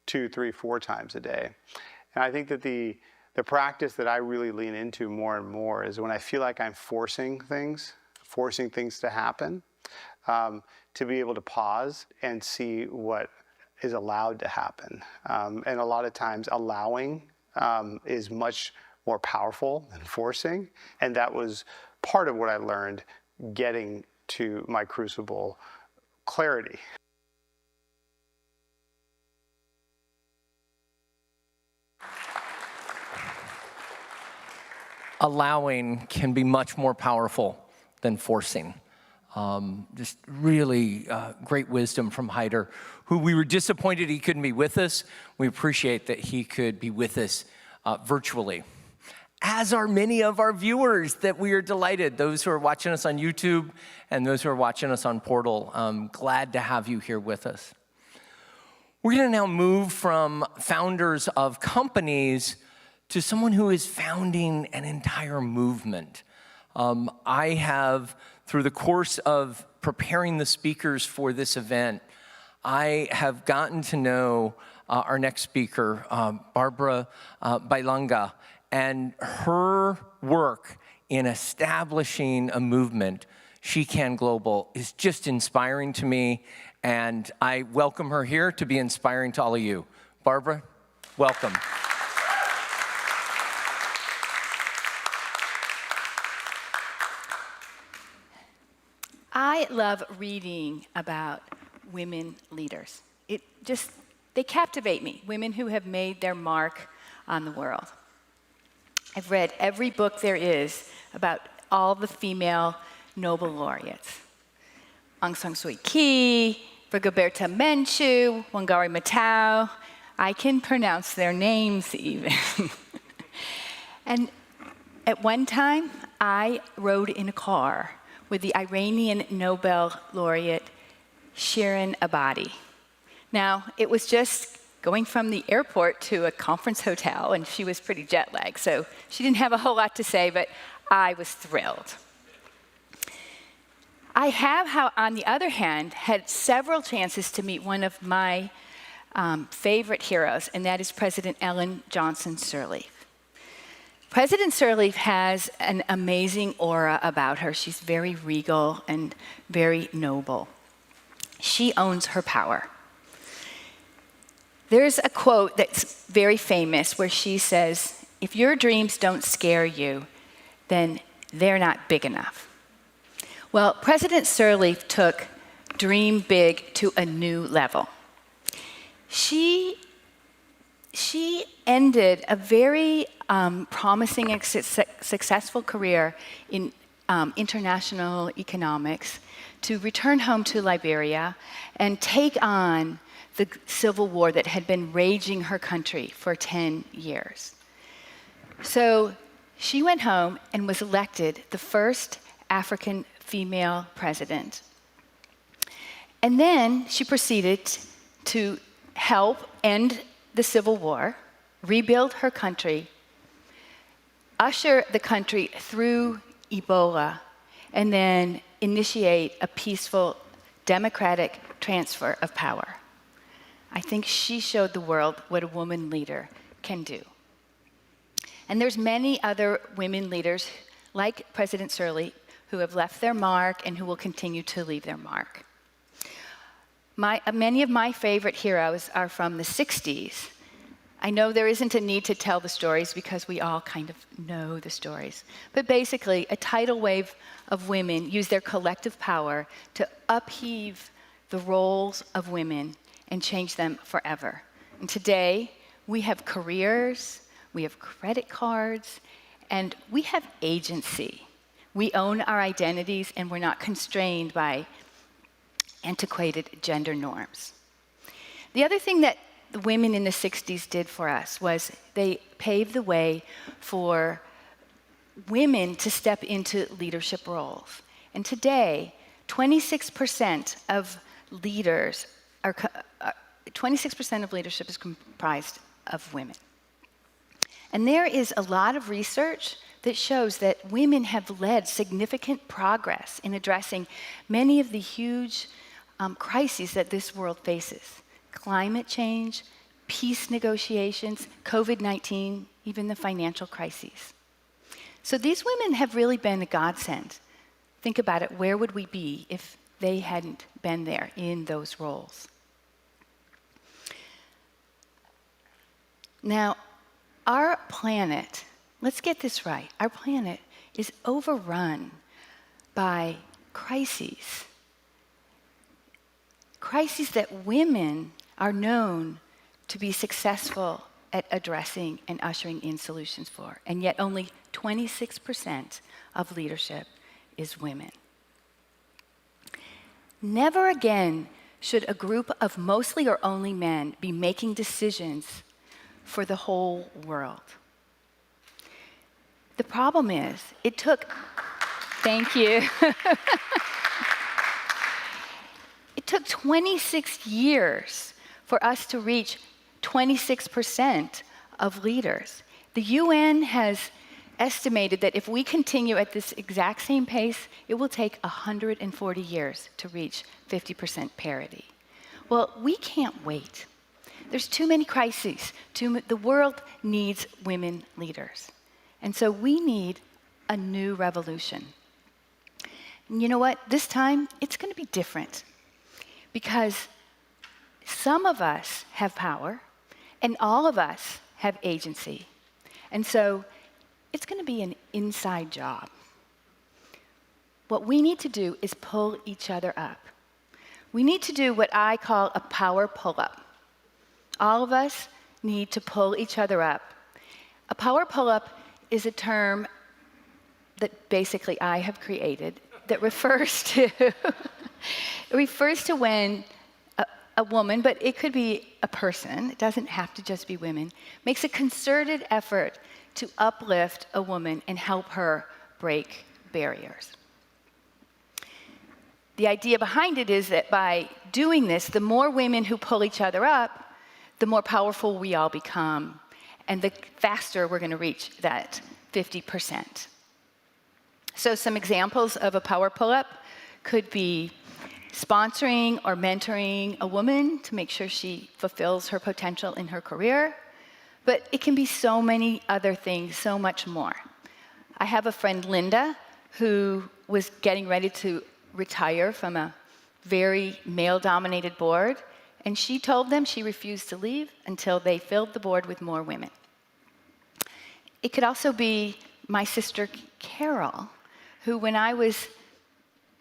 2, 3, 4 times a day. And I think that the practice that I really lean into more and more is when I feel like I'm forcing things to happen, to be able to pause and see what is allowed to happen. And a lot of times allowing is much more powerful than forcing. And that was part of what I learned getting to my crucible clarity. Allowing can be much more powerful than forcing. Just really great wisdom from Hyder, who we were disappointed he couldn't be with us. We appreciate that he could be with us virtually. As are many of our viewers, that we are delighted. Those who are watching us on YouTube and those who are watching us on Portal, glad to have you here with us. We're going to now move from founders of companies to someone who is founding an entire movement. I have, through the course of preparing the speakers for this event, I have gotten to know our next speaker, Barbara Bailanga, and her work in establishing a movement, She Can Global, is just inspiring to me, and I welcome her here to be inspiring to all of you. Barbara, welcome. I love reading about women leaders. They captivate me, women who have made their mark on the world. I've read every book there is about all the female Nobel laureates. Aung San Suu Kyi, Rigoberta Menchú, Wangari Maathai. I can pronounce their names even. And at one time, I rode in a car with the Iranian Nobel laureate Shirin Ebadi. Now, it was just going from the airport to a conference hotel, and she was pretty jet lagged, so she didn't have a whole lot to say, but I was thrilled. I have, on the other hand, had several chances to meet one of my favorite heroes, and that is President Ellen Johnson Sirleaf. President Sirleaf has an amazing aura about her. She's very regal and very noble. She owns her power. There's a quote that's very famous where she says, "If your dreams don't scare you, then they're not big enough." Well, President Sirleaf took Dream Big to a new level. She ended a very promising and successful career in international economics to return home to Liberia and take on the civil war that had been raging her country for 10 years. So she went home and was elected the first African female president. And then she proceeded to help end the civil war, rebuild her country, usher the country through Ebola, and then initiate a peaceful, democratic transfer of power. I think she showed the world what a woman leader can do. And there's many other women leaders, like President Sirleaf, who have left their mark and who will continue to leave their mark. Many of my favorite heroes are from the 60s. I know there isn't a need to tell the stories because we all kind of know the stories. But basically, a tidal wave of women used their collective power to upheave the roles of women and change them forever. And today, we have careers, we have credit cards, and we have agency. We own our identities, and we're not constrained by antiquated gender norms. The other thing that the women in the 60s did for us was they paved the way for women to step into leadership roles. And today, 26% of leaders are 26% of leadership is comprised of women. And there is a lot of research that shows that women have led significant progress in addressing many of the huge crises that this world faces. Climate change, peace negotiations, COVID-19, even the financial crises. So these women have really been a godsend. Think about it, where would we be if they hadn't been there in those roles? Now, our planet, let's get this right, our planet is overrun by crises. Crises that women are known to be successful at addressing and ushering in solutions for. And yet only 26% of leadership is women. Never again should a group of mostly or only men be making decisions for the whole world. The problem is, it took, thank you. It took 26 years for us to reach 26% of leaders. The UN has estimated that if we continue at this exact same pace, it will take 140 years to reach 50% parity. Well, we can't wait. There's too many crises. The world needs women leaders. And so we need a new revolution. And you know what? This time, it's going to be different. Because some of us have power, and all of us have agency. And so it's going to be an inside job. What we need to do is pull each other up. We need to do what I call a power pull-up. All of us need to pull each other up. A power pull-up is a term that basically I have created that refers to when a woman, but it could be a person, it doesn't have to just be women, makes a concerted effort to uplift a woman and help her break barriers. The idea behind it is that by doing this, the more women who pull each other up, the more powerful we all become, and the faster we're going to reach that 50%. So some examples of a power pull-up could be sponsoring or mentoring a woman to make sure she fulfills her potential in her career. But it can be so many other things, so much more. I have a friend, Linda, who was getting ready to retire from a very male-dominated board, and she told them she refused to leave until they filled the board with more women. It could also be my sister, Carol, who, when I was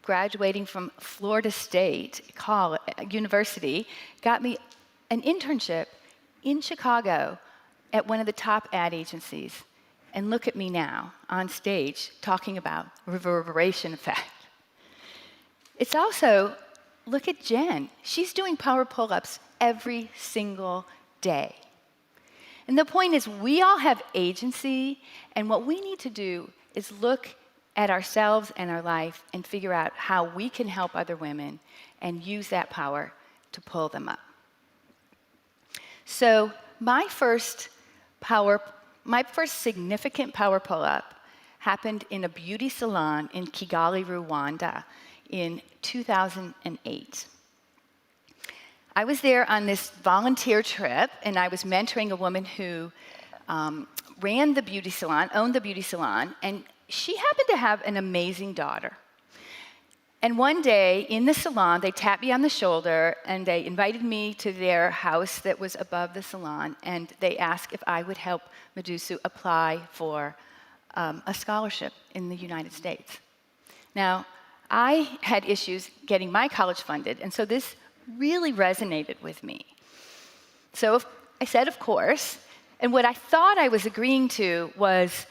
graduating from Florida State University, got me an internship in Chicago at one of the top ad agencies. And look at me now on stage talking about reverberation effect. It's also, look at Jen. She's doing power pull-ups every single day. And the point is, we all have agency, and what we need to do is look at ourselves and our life and figure out how we can help other women and use that power to pull them up. So my first significant power pull-up happened in a beauty salon in Kigali, Rwanda in 2008. I was there on this volunteer trip, and I was mentoring a woman who ran the beauty salon, owned the beauty salon, and she happened to have an amazing daughter. And one day in the salon, they tapped me on the shoulder and they invited me to their house that was above the salon, and they asked if I would help Medusa apply for a scholarship in the United States. Now, I had issues getting my college funded, and so this really resonated with me. So I said, of course, and what I thought I was agreeing to was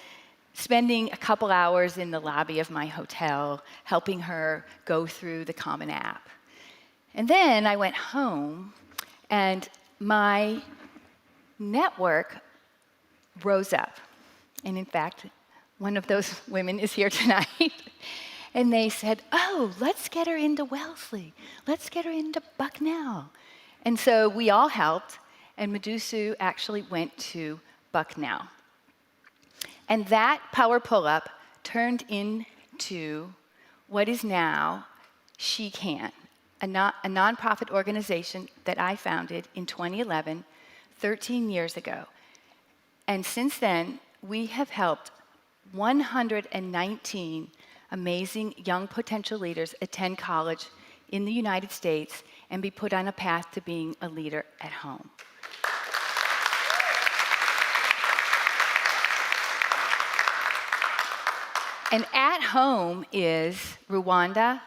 spending a couple hours in the lobby of my hotel, helping her go through the Common App. And then I went home, and my network rose up. And in fact, one of those women is here tonight. And they said, oh, let's get her into Wellesley. Let's get her into Bucknell. And so we all helped, and Medusa actually went to Bucknell. And that power pull-up turned into what is now She Can, a nonprofit organization that I founded in 2011, 13 years ago. And since then, we have helped 119 amazing young potential leaders attend college in the United States and be put on a path to being a leader at home. And at home is Rwanda,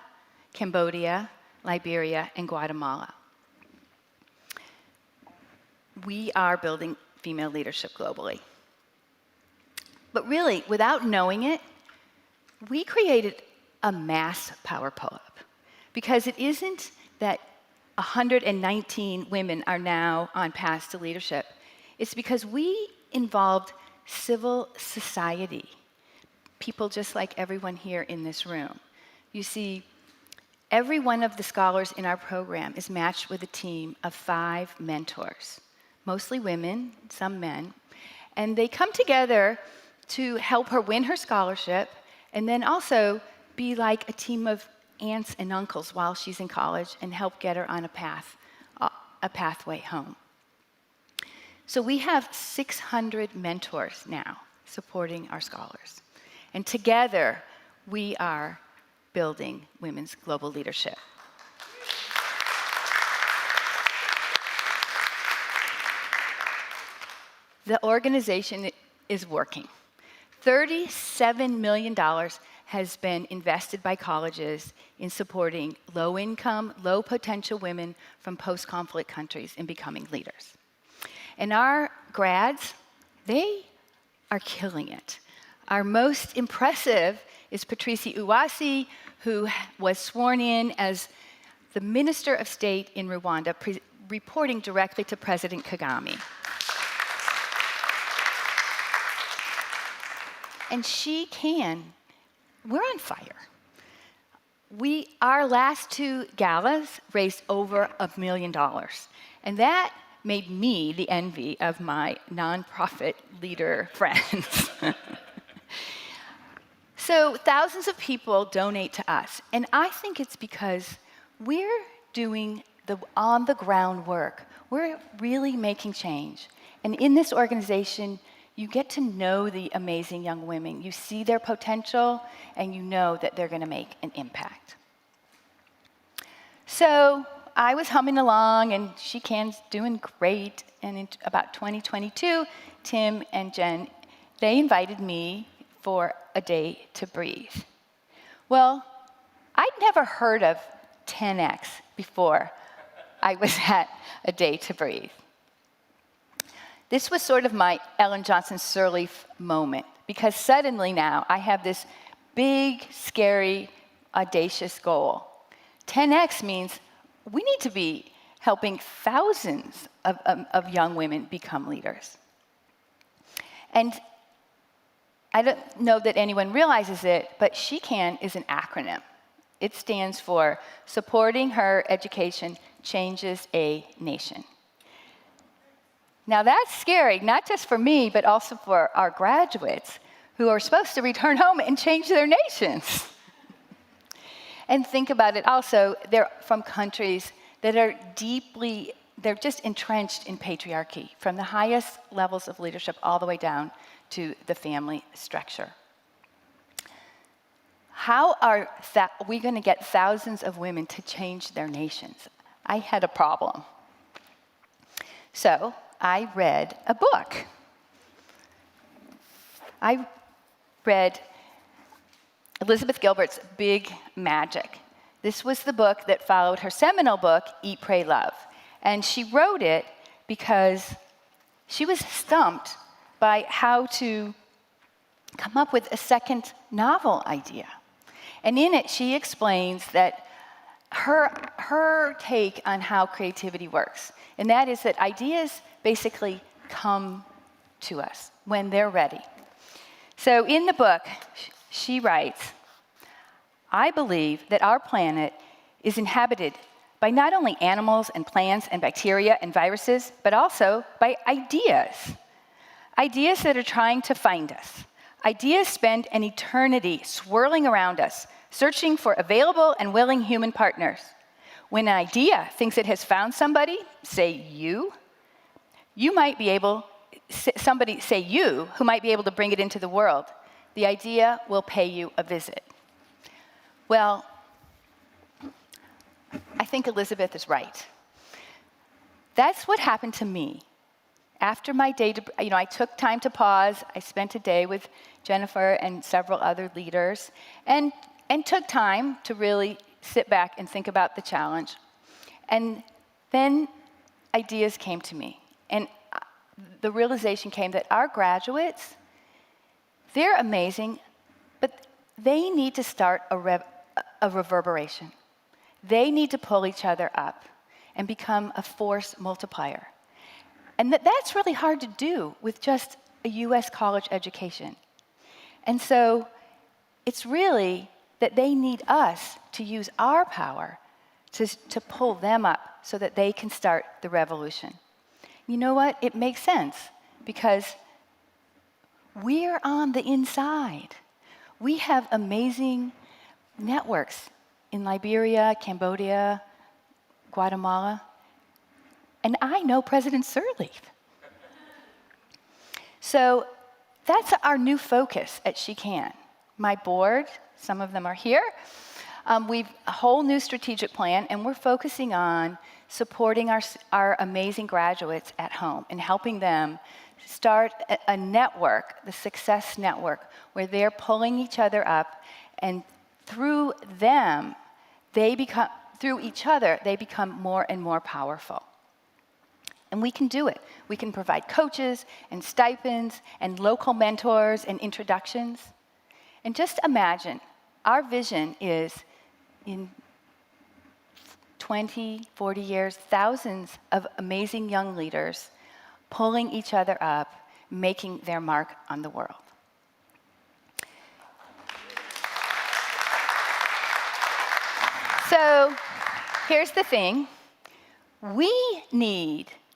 Cambodia, Liberia, and Guatemala. We are building female leadership globally. But really, without knowing it, we created a mass power pull-up. Because it isn't that 119 women are now on paths to leadership. It's because we involved civil society, people just like everyone here in this room. You see, every one of the scholars in our program is matched with a team of 5 mentors, mostly women, some men, and they come together to help her win her scholarship and then also be like a team of aunts and uncles while she's in college and help get her on a pathway home. So we have 600 mentors now supporting our scholars. And together, we are building women's global leadership. The organization is working. $37 million has been invested by colleges in supporting low-income, low-potential women from post-conflict countries in becoming leaders. And our grads, they are killing it. Our most impressive is Patrice Uwasi, who was sworn in as the Minister of State in Rwanda, reporting directly to President Kagame. And we're on fire. Our last 2 galas raised over $1 million. And that made me the envy of my nonprofit leader friends. So thousands of people donate to us. And I think it's because we're doing the on-the-ground work. We're really making change. And in this organization, you get to know the amazing young women. You see their potential, and you know that they're going to make an impact. So I was humming along, and She-Can's doing great. And in about 2022, Tim and Jen, they invited me for a day to breathe. Well, I'd never heard of 10X before I was at a day to breathe. This was sort of my Ellen Johnson Sirleaf moment, because suddenly now I have this big, scary, audacious goal. 10X means we need to be helping thousands of young women become leaders. And I don't know that anyone realizes it, but She-Can is an acronym. It stands for Supporting Her Education Changes a Nation. Now that's scary, not just for me, but also for our graduates who are supposed to return home and change their nations. And think about it also, they're from countries that are they're just entrenched in patriarchy, from the highest levels of leadership all the way down to the family structure. How are we going to get thousands of women to change their nations? I had a problem. So I read a book. I read Elizabeth Gilbert's Big Magic. This was the book that followed her seminal book, Eat, Pray, Love. And she wrote it because she was stumped by how to come up with a second novel idea. And in it, she explains that her take on how creativity works, and that is that ideas basically come to us when they're ready. So in the book, she writes, I believe that our planet is inhabited by not only animals and plants and bacteria and viruses, but also by ideas. Ideas that are trying to find us. Ideas spend an eternity swirling around us, searching for available and willing human partners. When an idea thinks it has found somebody, say you might be able, somebody, say you, who might be able to bring it into the world. The idea will pay you a visit. Well, I think Elizabeth is right. That's what happened to me. After my day, I took time to pause. I spent a day with Jennifer and several other leaders, and took time to really sit back and think about the challenge. And then ideas came to me. And the realization came that our graduates, they're amazing, but they need to start a reverberation. They need to pull each other up and become a force multiplier. And that's really hard to do with just a US college education. And so it's really that they need us to use our power to pull them up so that they can start the revolution. You know what? It makes sense because we're on the inside. We have amazing networks in Liberia, Cambodia, Guatemala, and I know President Sirleaf. So that's our new focus at She Can. My board, some of them are here. We've a whole new strategic plan, and we're focusing on supporting our amazing graduates at home and helping them start a network, the Success Network, where they're pulling each other up, and through them, through each other, they become more and more powerful. And we can do it. We can provide coaches and stipends and local mentors and introductions. And just imagine, our vision is in 20, 40 years, thousands of amazing young leaders pulling each other up, making their mark on the world. So here's the thing.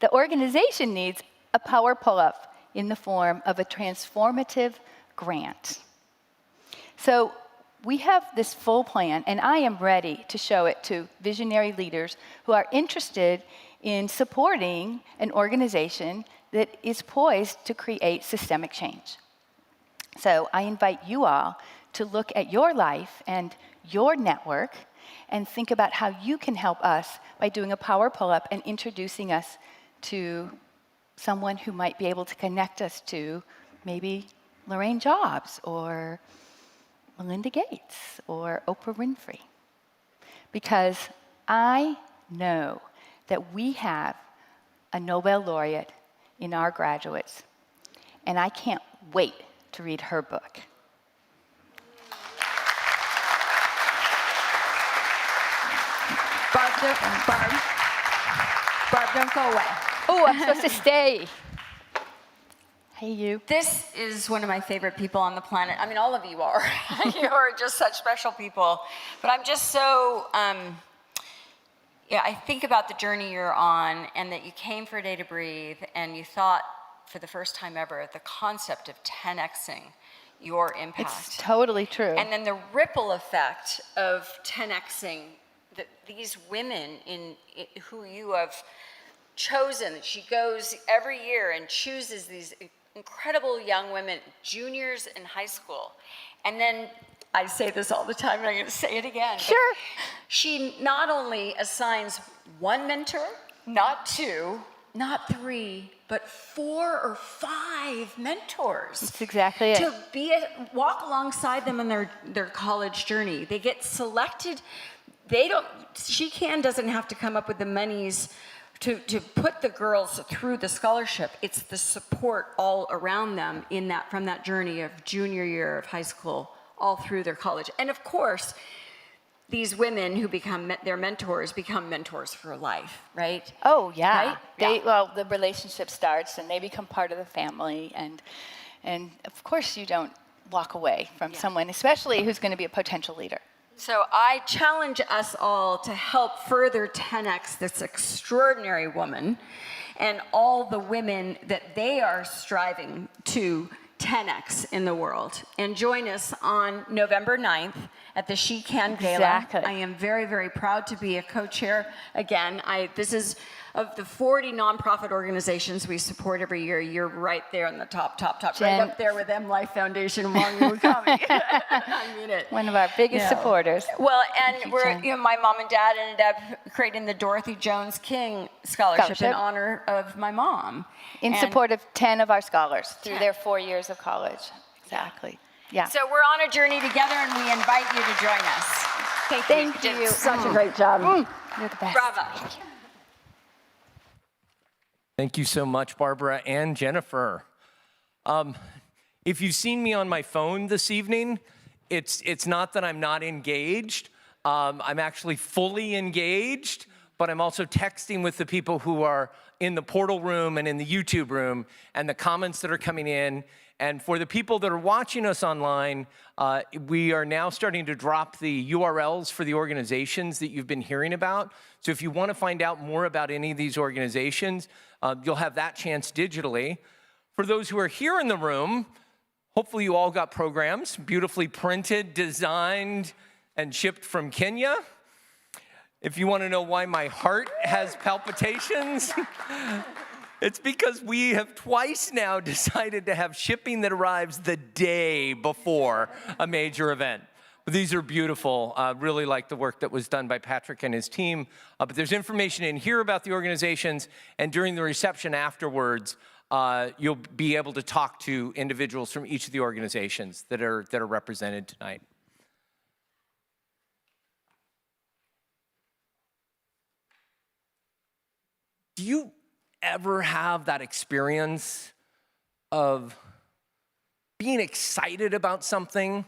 The organization needs a power pull-up in the form of a transformative grant. So we have this full plan, and I am ready to show it to visionary leaders who are interested in supporting an organization that is poised to create systemic change. So I invite you all to look at your life and your network and think about how you can help us by doing a power pull-up and introducing us to someone who might be able to connect us to maybe Lorraine Jobs or Melinda Gates or Oprah Winfrey. Because I know that we have a Nobel laureate in our graduates, and I can't wait to read her book. Barb, don't go away. Oh, I'm supposed to stay. Hey, you. This is one of my favorite people on the planet. I mean, all of you are. You are just such special people. But I'm just so, I think about the journey you're on and that you came for a day to breathe and you thought for the first time ever the concept of 10xing your impact. It's totally true. And then the ripple effect of 10xing these women who you have chosen. She goes every year and chooses these incredible young women, juniors in high school. And then, I say this all the time, and I'm going to say it again. Sure. She not only assigns one mentor, not two, not three, but 4 or 5 mentors. That's exactly it. To walk alongside them in their college journey. They get selected. She doesn't have to come up with the monies to put the girls through the scholarship. It's the support all around them from that journey of junior year of high school all through their college. And of course, these women who become their mentors become mentors for life, right? Oh, yeah. Right? Well, the relationship starts and they become part of the family. And of course you don't walk away from someone, especially who's going to be a potential leader. So I challenge us all to help further 10x this extraordinary woman and all the women that they are striving to 10x in the world. And join us on November 9th at the She Can Gala. Exactly. I am very, very proud to be a co-chair. Again, this is of the 40 nonprofit organizations we support every year. You're right there in the top, right up there with M Life Foundation and Long Wu Kami. I mean it. One of our biggest supporters. Well, and my mom and dad ended up creating the Dorothy Jones King Scholarship in honor of my mom. In support of 10 of our scholars through their 4 years of college. Exactly. Yeah. So we're on a journey together, and we invite you to join us. Thank You you. did such a great job. You're the best. Bravo. Thank you so much, Barbara and Jennifer. If you've seen me on my phone this evening, it's not that I'm not engaged. I'm actually fully engaged, but I'm also texting with the people who are in the portal room and in the YouTube room, and the comments that are coming in. And for the people that are watching us online, we are now starting to drop the URLs for the organizations that you've been hearing about. So if you want to find out more about any of these organizations, you'll have that chance digitally. For those who are here in the room, hopefully you all got programs, beautifully printed, designed, and shipped from Kenya. If you want to know why my heart has palpitations, it's because we have twice now decided to have shipping that arrives the day before a major event. But these are beautiful. Really like the work that was done by Patrick and his team. But there's information in here about the organizations, and during the reception afterwards, you'll be able to talk to individuals from each of the organizations that are represented tonight. Do you ever have that experience of being excited about something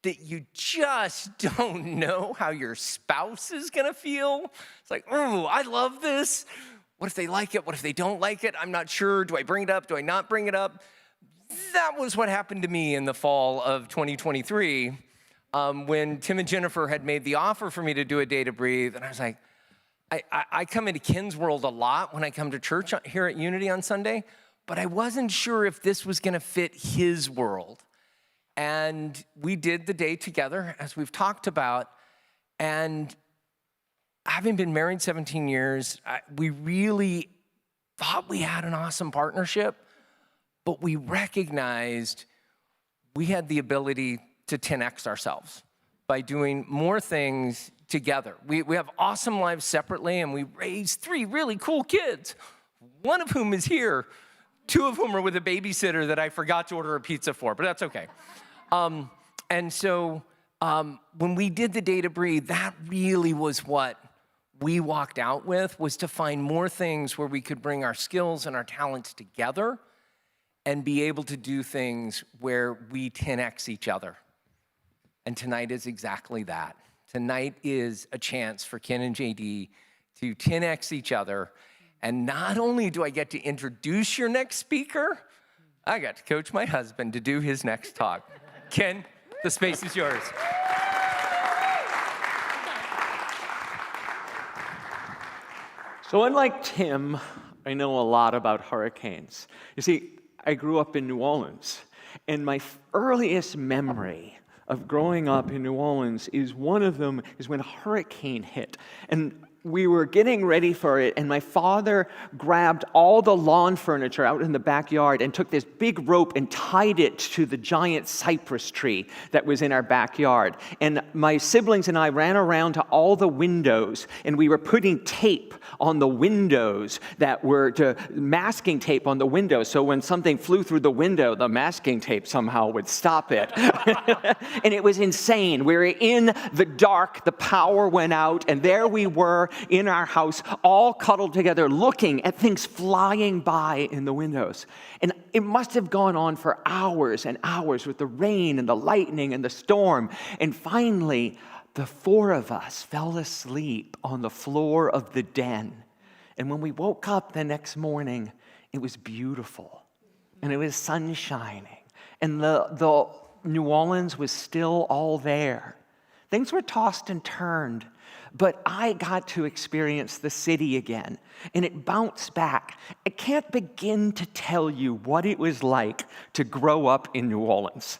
that you just don't know how your spouse is gonna feel? It's like, oh, I love this. What if they like it? What if they don't like it? I'm not sure. Do I bring it up? Do I not bring it up? That was what happened to me in the fall of 2023 when Tim and Jennifer had made the offer for me to do a Day to Breathe. And I was like, I come into Ken's world a lot when I come to church here at Unity on Sunday, but I wasn't sure if this was gonna fit his world. And we did the day together, as we've talked about, and having been married 17 years, we really thought we had an awesome partnership, but we recognized we had the ability to 10x ourselves by doing more things together. We have awesome lives separately, and we raised 3 really cool kids, one of whom is here, 2 of whom are with a babysitter that I forgot to order a pizza for, but that's okay. And so when we did the Day to Breathe, that really was what we walked out with, was to find more things where we could bring our skills and our talents together and be able to do things where we 10x each other. And tonight is exactly that. Tonight is a chance for Ken and JD to 10x each other. And not only do I get to introduce your next speaker, I got to coach my husband to do his next talk. Ken, the space is yours. So unlike Tim, I know a lot about hurricanes. You see, I grew up in New Orleans, and my earliest memory of growing up in New Orleans is one of them is when a hurricane hit. And we were getting ready for it, and my father grabbed all the lawn furniture out in the backyard and took this big rope and tied it to the giant cypress tree that was in our backyard. And my siblings and I ran around to all the windows, and we were putting tape on the windows that were masking tape on the windows, so when something flew through the window, the masking tape somehow would stop it. And it was insane. We were in the dark, the power went out, and there we were in our house, all cuddled together, looking at things flying by in the windows. And it must have gone on for hours and hours with the rain and the lightning and the storm. And finally, the 4 of us fell asleep on the floor of the den. And when we woke up the next morning, it was beautiful. And it was sun shining. And the New Orleans was still all there. Things were tossed and turned. But I got to experience the city again, and it bounced back. I can't begin to tell you what it was like to grow up in New Orleans.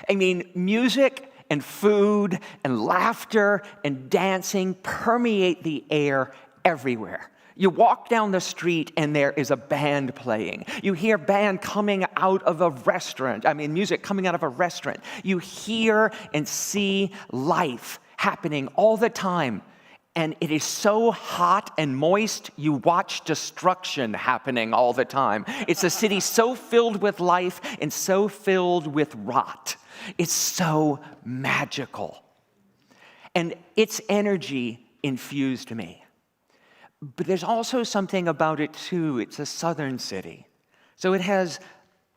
I mean, music and food and laughter and dancing permeate the air everywhere. You walk down the street and there is a band playing. You hear band coming out of a restaurant. Music coming out of a restaurant. You hear and see life happening all the time. And it is so hot and moist, you watch destruction happening all the time. It's a city so filled with life and so filled with rot. It's so magical. And its energy infused me. But there's also something about it, too. It's a southern city. So it has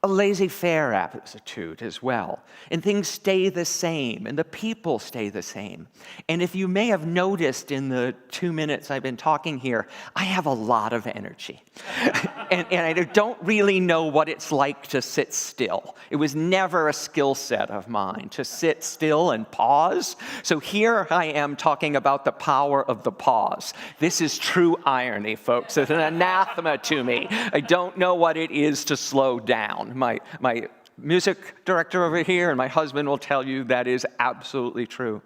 a laissez-faire attitude as well. And things stay the same, and the people stay the same. And if you may have noticed in the 2 minutes I've been talking here, I have a lot of energy. and I don't really know what it's like to sit still. It was never a skill set of mine to sit still and pause. So here I am talking about the power of the pause. This is true irony, folks. It's an anathema to me. I don't know what it is to slow down. My music director over here and my husband will tell you that is absolutely true.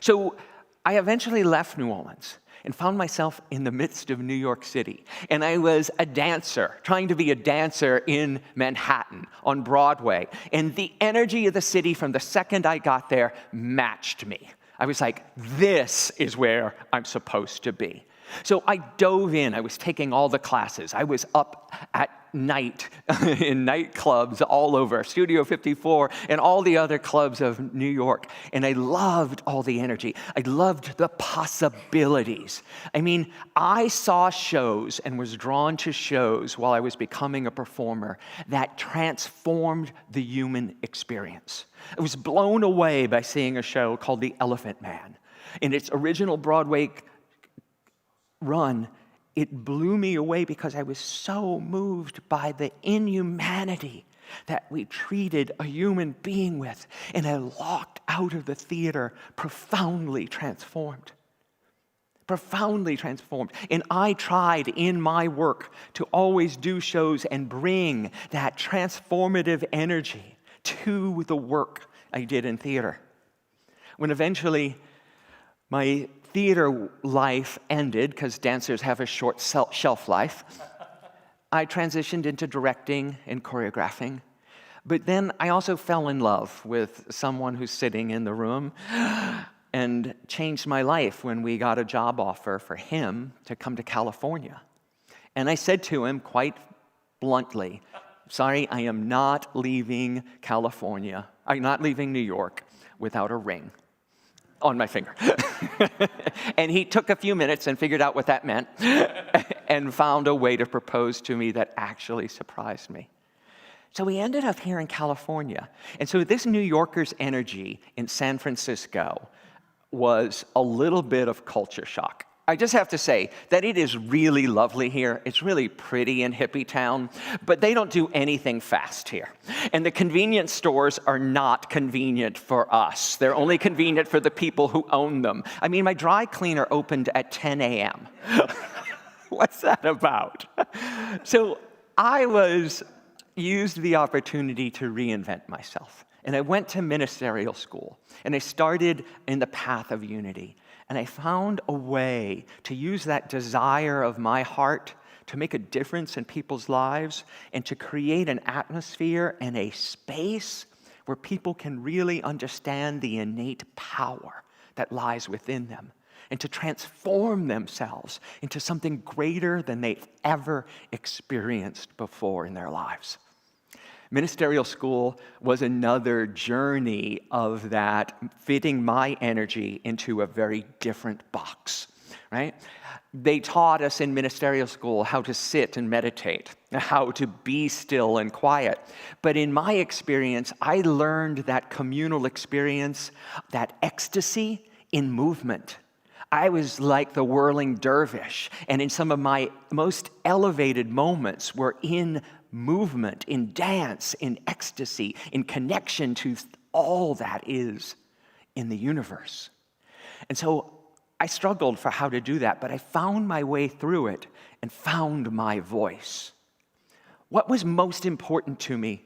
So I eventually left New Orleans and found myself in the midst of New York City. And I was a dancer, trying to be a dancer in Manhattan on Broadway. And the energy of the city from the second I got there matched me. I was like, this is where I'm supposed to be. So I dove in. I was taking all the classes. I was up at night in nightclubs all over, Studio 54 and all the other clubs of New York. And I loved all the energy. I loved the possibilities. I mean, I saw shows and was drawn to shows while I was becoming a performer that transformed the human experience. I was blown away by seeing a show called The Elephant Man. In its original Broadway run, it blew me away because I was so moved by the inhumanity that we treated a human being with. And I walked out of the theater profoundly transformed. Profoundly transformed. And I tried in my work to always do shows and bring that transformative energy to the work I did in theater. When eventually my theater life ended, because dancers have a short shelf life, I transitioned into directing and choreographing. But then I also fell in love with someone who's sitting in the room and changed my life when we got a job offer for him to come to California. And I said to him quite bluntly, sorry, I am not leaving California. I'm not leaving New York without a ring on my finger. And he took a few minutes and figured out what that meant and found a way to propose to me that actually surprised me. So we ended up here in California. And so this New Yorker's energy in San Francisco was a little bit of culture shock. I just have to say that it is really lovely here. It's really pretty in hippie town, but they don't do anything fast here. And the convenience stores are not convenient for us. They're only convenient for the people who own them. I mean, my dry cleaner opened at 10 a.m. What's that about? So I used the opportunity to reinvent myself. And I went to ministerial school, and I started in the path of unity. And I found a way to use that desire of my heart to make a difference in people's lives and to create an atmosphere and a space where people can really understand the innate power that lies within them and to transform themselves into something greater than they've ever experienced before in their lives. Ministerial school was another journey of that, fitting my energy into a very different box, right? They taught us in ministerial school how to sit and meditate, how to be still and quiet. But in my experience, I learned that communal experience, that ecstasy in movement. I was like the whirling dervish, and in some of my most elevated moments were in movement, in dance, in ecstasy, in connection to all that is in the universe. And so I struggled for how to do that, but I found my way through it and found my voice. What was most important to me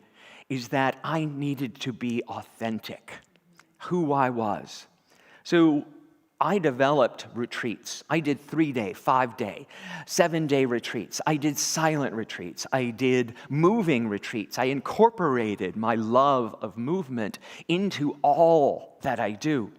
is that I needed to be authentic, who I was. So I developed retreats. I did 3-day, 5-day, 7-day retreats. I did silent retreats. I did moving retreats. I incorporated my love of movement into all that I do.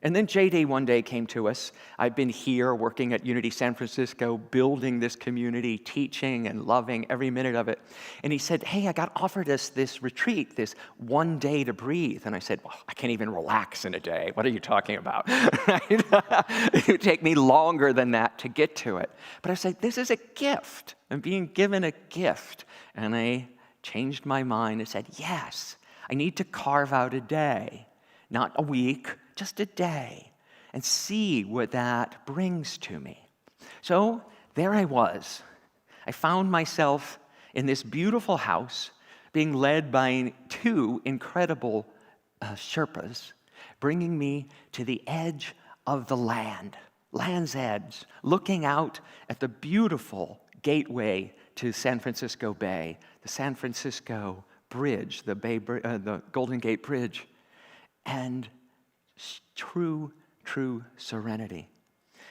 And then JD one day came to us. I've been here working at Unity San Francisco, building this community, teaching and loving every minute of it. And he said, hey, I got offered us this retreat, this 1 day to breathe. And I said, well, I can't even relax in a day. What are you talking about? It would take me longer than that to get to it. But I said, this is a gift. I'm being given a gift. And I changed my mind and said, yes, I need to carve out a day, not a week, just a day, and see what that brings to me. So there I was. I found myself in this beautiful house being led by 2 incredible Sherpas, bringing me to the edge of the land's edge, looking out at the beautiful gateway to San Francisco Bay, the San Francisco Bridge, the Golden Gate Bridge, and true serenity.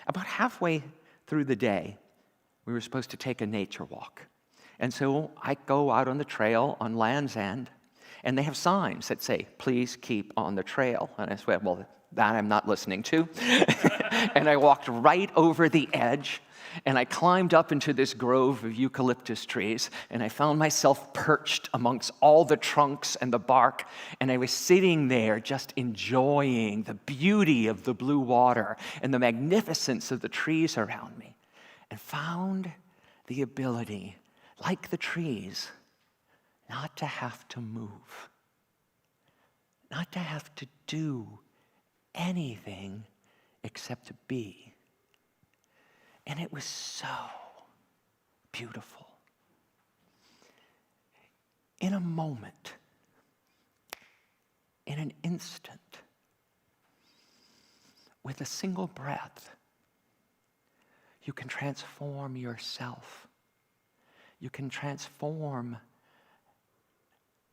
About halfway through the day, we were supposed to take a nature walk. And so I go out on the trail on Land's End, and they have signs that say, please keep on the trail. And I said, well, that I'm not listening to. And I walked right over the edge, and I climbed up into this grove of eucalyptus trees, and I found myself perched amongst all the trunks and the bark, and I was sitting there just enjoying the beauty of the blue water and the magnificence of the trees around me, and found the ability, like the trees, not to have to move, not to have to do anything except to be. And it was so beautiful. In a moment, in an instant, with a single breath, you can transform yourself. You can transform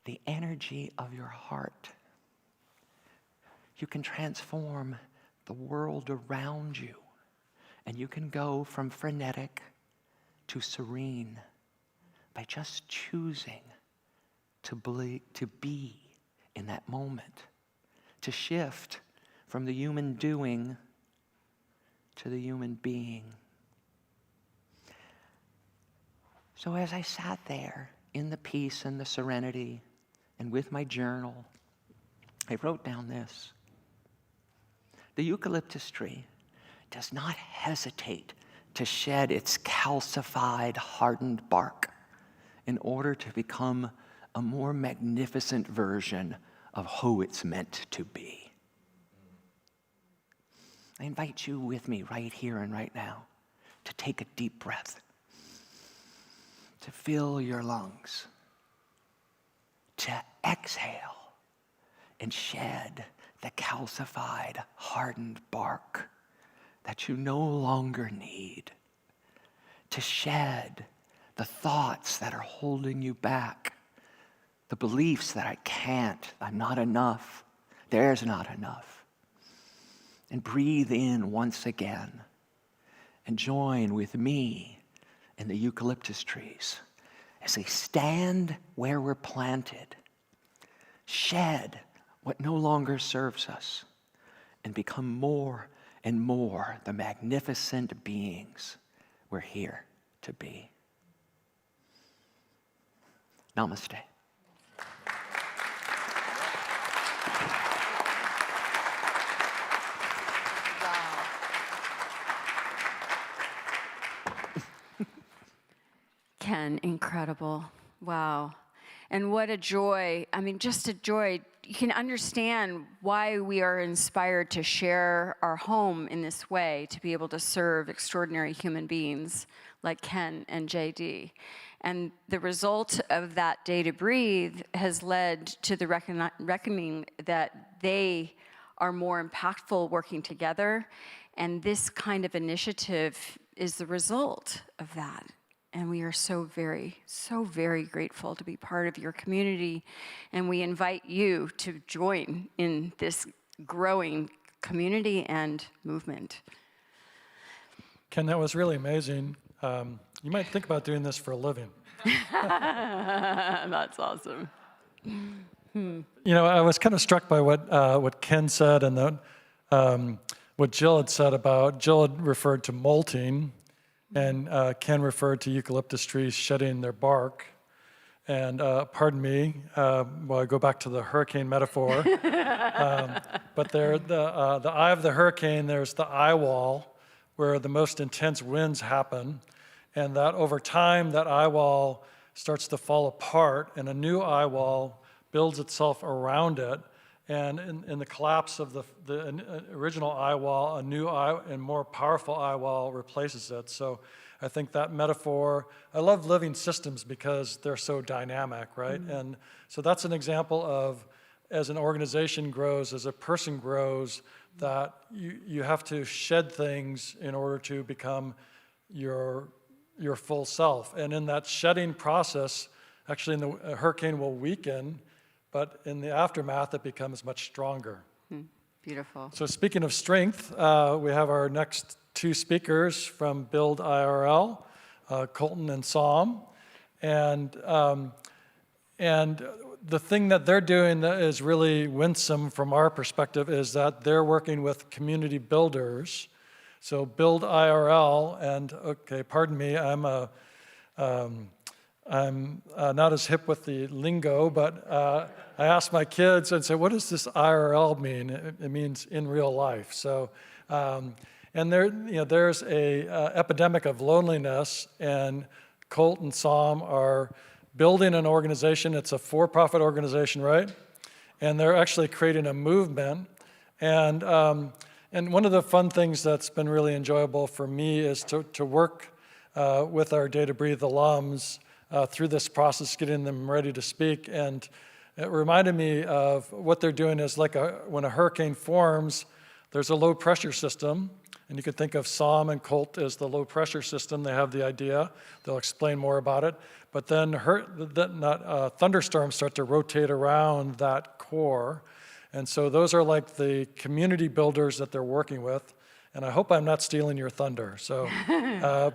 the energy of your heart. You can transform the world around you. And you can go from frenetic to serene by just choosing to be in that moment, to shift from the human doing to the human being. So as I sat there in the peace and the serenity and with my journal, I wrote down this. The eucalyptus tree does not hesitate to shed its calcified, hardened bark in order to become a more magnificent version of who it's meant to be. I invite you with me right here and right now to take a deep breath, to fill your lungs, to exhale and shed the calcified, hardened bark that you no longer need, to shed the thoughts that are holding you back, the beliefs that I can't, I'm not enough, there's not enough. And breathe in once again and join with me and the eucalyptus trees as they stand where we're planted, shed what no longer serves us, and become more and more the magnificent beings we're here to be. Namaste. Ken, incredible. Wow. And what a joy. I mean, just a joy. You can understand why we are inspired to share our home in this way, to be able to serve extraordinary human beings like Ken and JD. And the result of that day to breathe has led to the reckoning that they are more impactful working together. And this kind of initiative is the result of that. And we are so very grateful to be part of your community. And we invite you to join in this growing community and movement. Ken, that was really amazing. You might think about doing this for a living. That's awesome. You know, I was kind of struck by what Ken said, and what Jill had said about, Jill had referred to molting, and Ken referred to eucalyptus trees shedding their bark. And pardon me, well, I go back to the hurricane metaphor. But there, the eye of the hurricane, there's the eye wall where the most intense winds happen. And that over time, that eye wall starts to fall apart, and a new eye wall builds itself around it. And in the collapse of the original eye wall, a new eye and more powerful eye wall replaces it. So I think that metaphor, I love living systems because they're so dynamic, right? Mm-hmm. And so that's an example of, as an organization grows, as a person grows, that you have to shed things in order to become your full self. And in that shedding process, actually a hurricane will weaken, but in the aftermath, it becomes much stronger. Beautiful. So speaking of strength, we have our next two speakers from Build IRL, Colton and Sam. And the thing that they're doing that is really winsome from our perspective is that they're working with community builders. So Build IRL, and okay, pardon me, I'm not as hip with the lingo, but I asked my kids and said, what does this IRL mean? It means in real life. So, and there's a epidemic of loneliness, and Colt and Sam are building an organization. It's a for-profit organization, right? And they're actually creating a movement. And one of the fun things that's been really enjoyable for me is to work with our Day to Breathe alums through this process, getting them ready to speak. And it reminded me of what they're doing is like when a hurricane forms, there's a low pressure system. And you could think of Sam and Colt as the low pressure system. They have the idea. They'll explain more about it. But then thunderstorms start to rotate around that core. And so those are like the community builders that they're working with. And I hope I'm not stealing your thunder. So,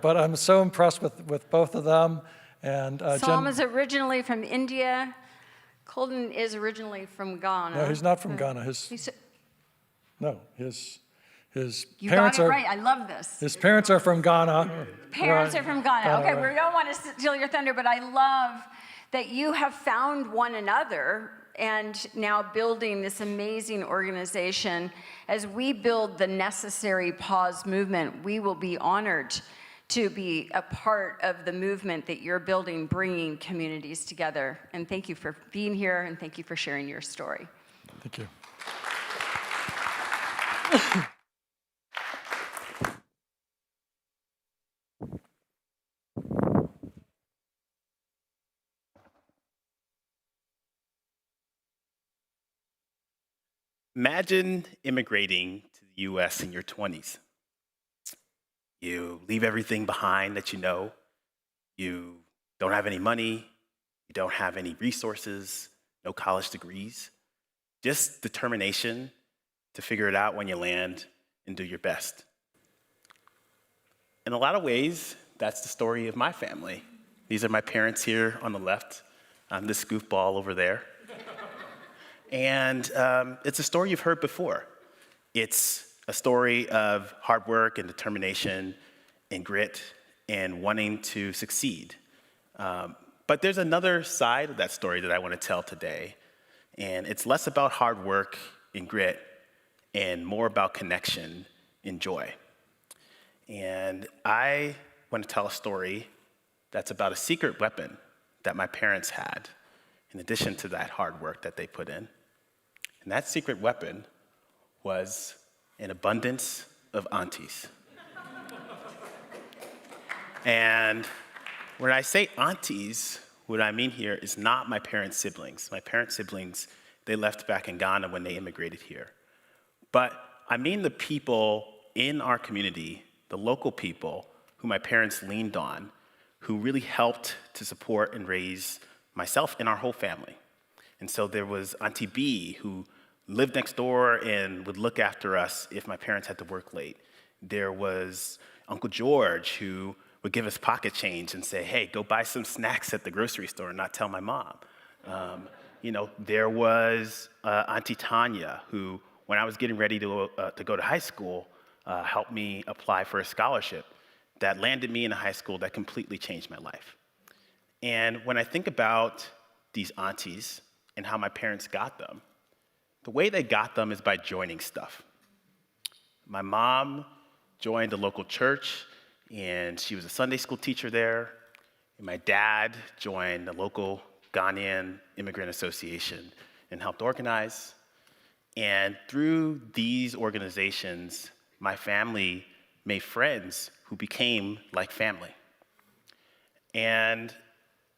but I'm so impressed with both of them. And Sam is originally from India. Colton is originally from Ghana. No, he's not from Ghana. His you parents got it are right. I love this. His parents are from Ghana. Parents are from Ghana. Okay, right. we don't want to steal your thunder, but I love that you have found one another and now building this amazing organization. As we build the necessary pause movement, we will be honored to be a part of the movement that you're building, bringing communities together. And thank you for being here, and thank you for sharing your story. Thank you. Imagine immigrating to the US in your 20s. You leave everything behind that you know. You don't have any money. You don't have any resources, no college degrees. Just determination to figure it out when you land and do your best. In a lot of ways, that's the story of my family. These are my parents here on the left. I'm this goofball over there. And it's a story you've heard before. It's a story of hard work and determination and grit and wanting to succeed. But there's another side of that story that I want to tell today. And it's less about hard work and grit and more about connection and joy. And I want to tell a story that's about a secret weapon that my parents had, in addition to that hard work that they put in. And that secret weapon was an abundance of aunties. And when I say aunties, what I mean here is not my parents' siblings. My parents' siblings, they left back in Ghana when they immigrated here. But I mean the people in our community, the local people who my parents leaned on, who really helped to support and raise myself and our whole family. And so there was Auntie B, who lived next door and would look after us if my parents had to work late. There was Uncle George, who would give us pocket change and say, hey, go buy some snacks at the grocery store and not tell my mom. There was Auntie Tanya, who when I was getting ready to go to high school, helped me apply for a scholarship that landed me in a high school that completely changed my life. And when I think about these aunties and how my parents got them, the way they got them is by joining stuff. My mom joined a local church, and she was a Sunday school teacher there. And my dad joined the local Ghanaian Immigrant Association and helped organize. And through these organizations, my family made friends who became like family. And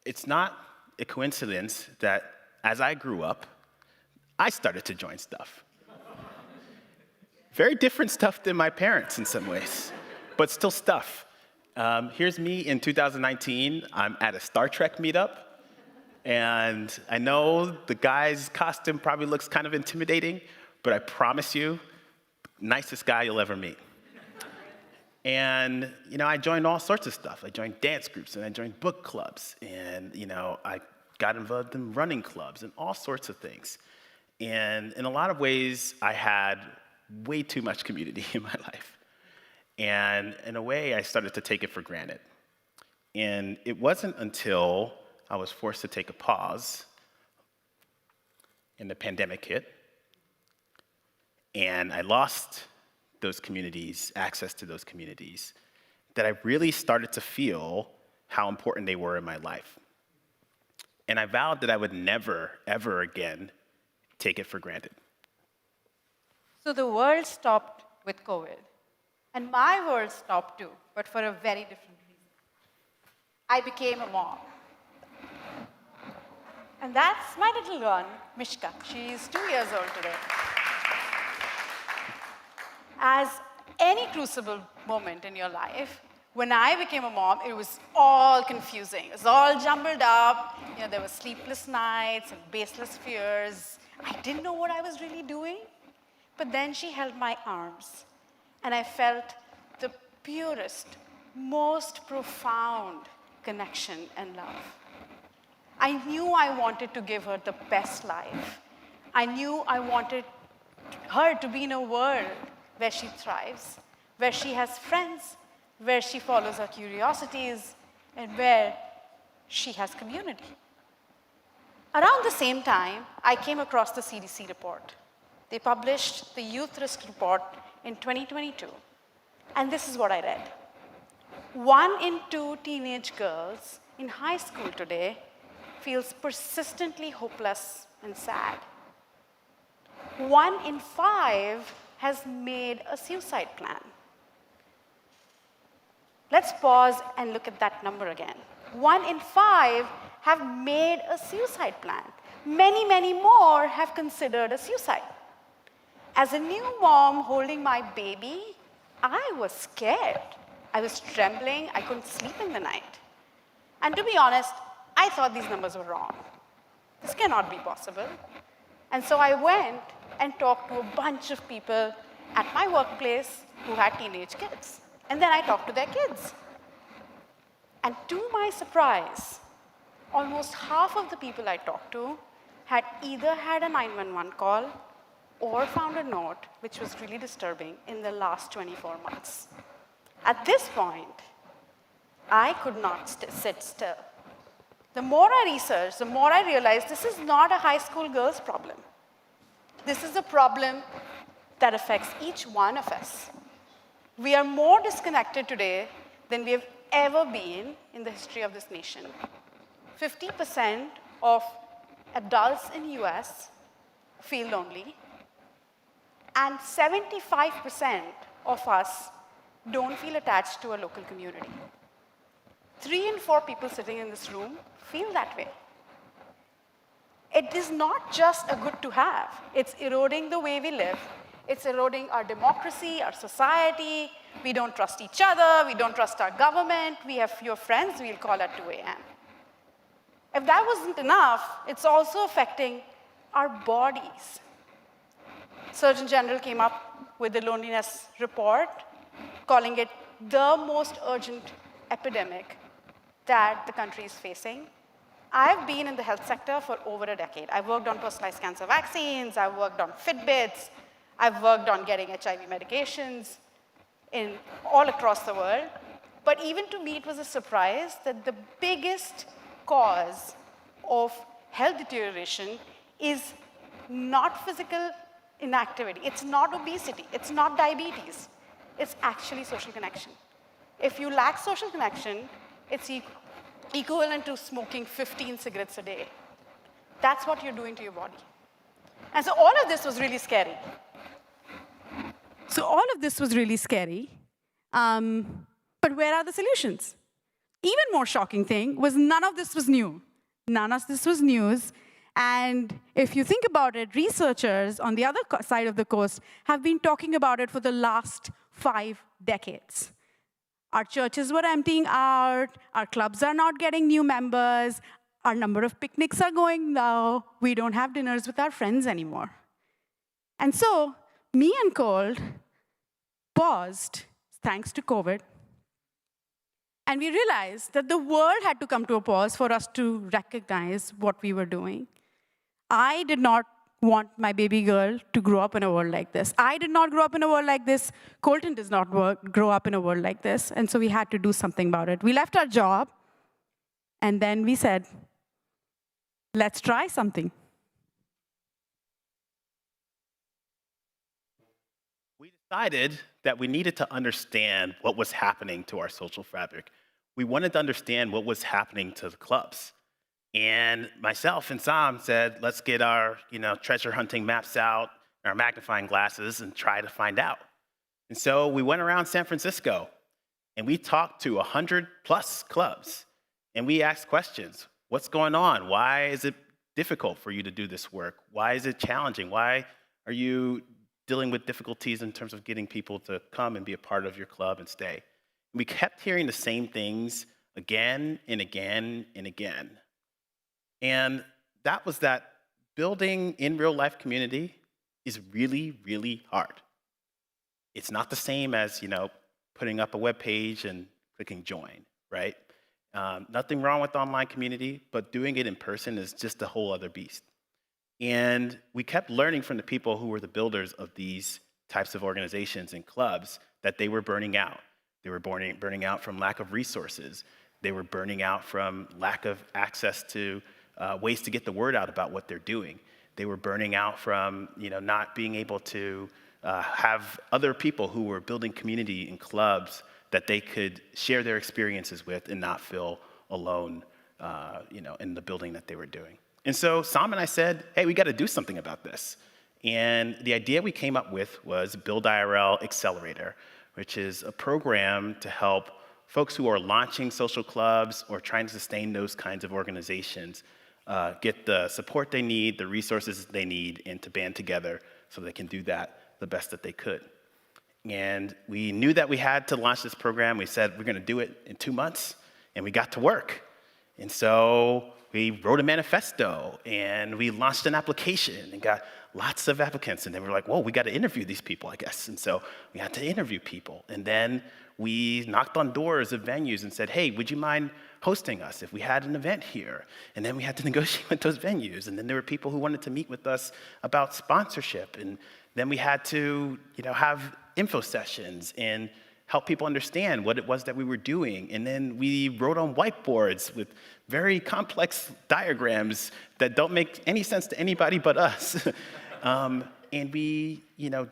it's not a coincidence that as I grew up, I started to join stuff. Very different stuff than my parents in some ways, but still stuff. Here's me in 2019. I'm at a Star Trek meetup, and I know the guy's costume probably looks kind of intimidating, but I promise you, nicest guy you'll ever meet. And, I joined all sorts of stuff. I joined dance groups, and I joined book clubs, and, I got involved in running clubs and all sorts of things. And in a lot of ways, I had way too much community in my life. And in a way, I started to take it for granted. And it wasn't until I was forced to take a pause and the pandemic hit, and I lost those communities, access to those communities, that I really started to feel how important they were in my life. And I vowed that I would never, ever again take it for granted. So the world stopped with COVID. And my world stopped too, but for a very different reason. I became a mom. And that's my little one, Mishka. She's 2 years old today. As any crucible moment in your life, when I became a mom, it was all confusing. It was all jumbled up. There were sleepless nights and baseless fears. I didn't know what I was really doing. But then she held my arms, and I felt the purest, most profound connection and love. I knew I wanted to give her the best life. I knew I wanted her to be in a world where she thrives, where she has friends, where she follows her curiosities, and where she has community. Around the same time, I came across the CDC report. They published the Youth Risk Report in 2022, and this is what I read. 1 in 2 teenage girls in high school today feels persistently hopeless and sad. 1 in 5 has made a suicide plan. Let's pause and look at that number again. 1 in 5 have made a suicide plan. Many, many more have considered a suicide. As a new mom holding my baby, I was scared. I was trembling. I couldn't sleep in the night. And to be honest, I thought these numbers were wrong. This cannot be possible. And so I went and talked to a bunch of people at my workplace who had teenage kids. And then I talked to their kids. And to my surprise, almost half of the people I talked to had either had a 911 call or found a note, which was really disturbing, in the last 24 months. At this point, I could not sit still. The more I researched, the more I realized this is not a high school girl's problem. This is a problem that affects each one of us. We are more disconnected today than we have ever been in the history of this nation. 50% of adults in the US feel lonely, and 75% of us don't feel attached to a local community. 3 in 4 people sitting in this room feel that way. It is not just a good to have. It's eroding the way we live. It's eroding our democracy, our society. We don't trust each other. We don't trust our government. We have fewer friends we'll call at 2 a.m. If that wasn't enough, it's also affecting our bodies. Surgeon General came up with the loneliness report, calling it the most urgent epidemic that the country is facing. I've been in the health sector for over a decade. I've worked on personalized cancer vaccines. I've worked on Fitbits. I've worked on getting HIV medications all across the world. But even to me, it was a surprise that the biggest cause of health deterioration is not physical inactivity. It's not obesity. It's not diabetes. It's actually social connection. If you lack social connection, it's equivalent to smoking 15 cigarettes a day. That's what you're doing to your body. And so all of this was really scary. But where are the solutions? Even more shocking thing was none of this was new. None of this was news. And if you think about it, researchers on the other side of the coast have been talking about it for the last 5 decades. Our churches were emptying out, our clubs are not getting new members, our number of picnics are going low, we don't have dinners with our friends anymore. And so, me and Cold paused, thanks to COVID, and we realized that the world had to come to a pause for us to recognize what we were doing. I did not want my baby girl to grow up in a world like this. I did not grow up in a world like this. Colton does not grow up in a world like this. And so we had to do something about it. We left our job, and then we said, let's try something. We decided that we needed to understand what was happening to our social fabric. We wanted to understand what was happening to the clubs. And myself and Sam said, let's get our treasure hunting maps out, our magnifying glasses, and try to find out. And so we went around San Francisco, and we talked to 100+ clubs, and we asked questions. What's going on? Why is it difficult for you to do this work? Why is it challenging? Why are you dealing with difficulties in terms of getting people to come and be a part of your club and stay? We kept hearing the same things again and again and again. And that was that building in real life community is really, really hard. It's not the same as, putting up a web page and clicking join, right? Nothing wrong with online community, but doing it in person is just a whole other beast. And we kept learning from the people who were the builders of these types of organizations and clubs that they were burning out. They were burning out from lack of resources. They were burning out from lack of access to ways to get the word out about what they're doing. They were burning out from not being able to have other people who were building community in clubs that they could share their experiences with and not feel alone in the building that they were doing. And so Sam and I said, hey, we got to do something about this. And the idea we came up with was Build IRL Accelerator, which is a program to help folks who are launching social clubs or trying to sustain those kinds of organizations get the support they need, the resources they need, and to band together so they can do that the best that they could. And we knew that we had to launch this program. We said we're going to do it in 2 months, and we got to work. And so we wrote a manifesto, and we launched an application and got lots of applicants. And then we were like, whoa, we got to interview these people, I guess. And so we had to interview people. And then we knocked on doors of venues and said, hey, would you mind hosting us if we had an event here? And then we had to negotiate with those venues. And then there were people who wanted to meet with us about sponsorship. And then we had to have info sessions and help people understand what it was that we were doing. And then we wrote on whiteboards with very complex diagrams that don't make any sense to anybody but us. And we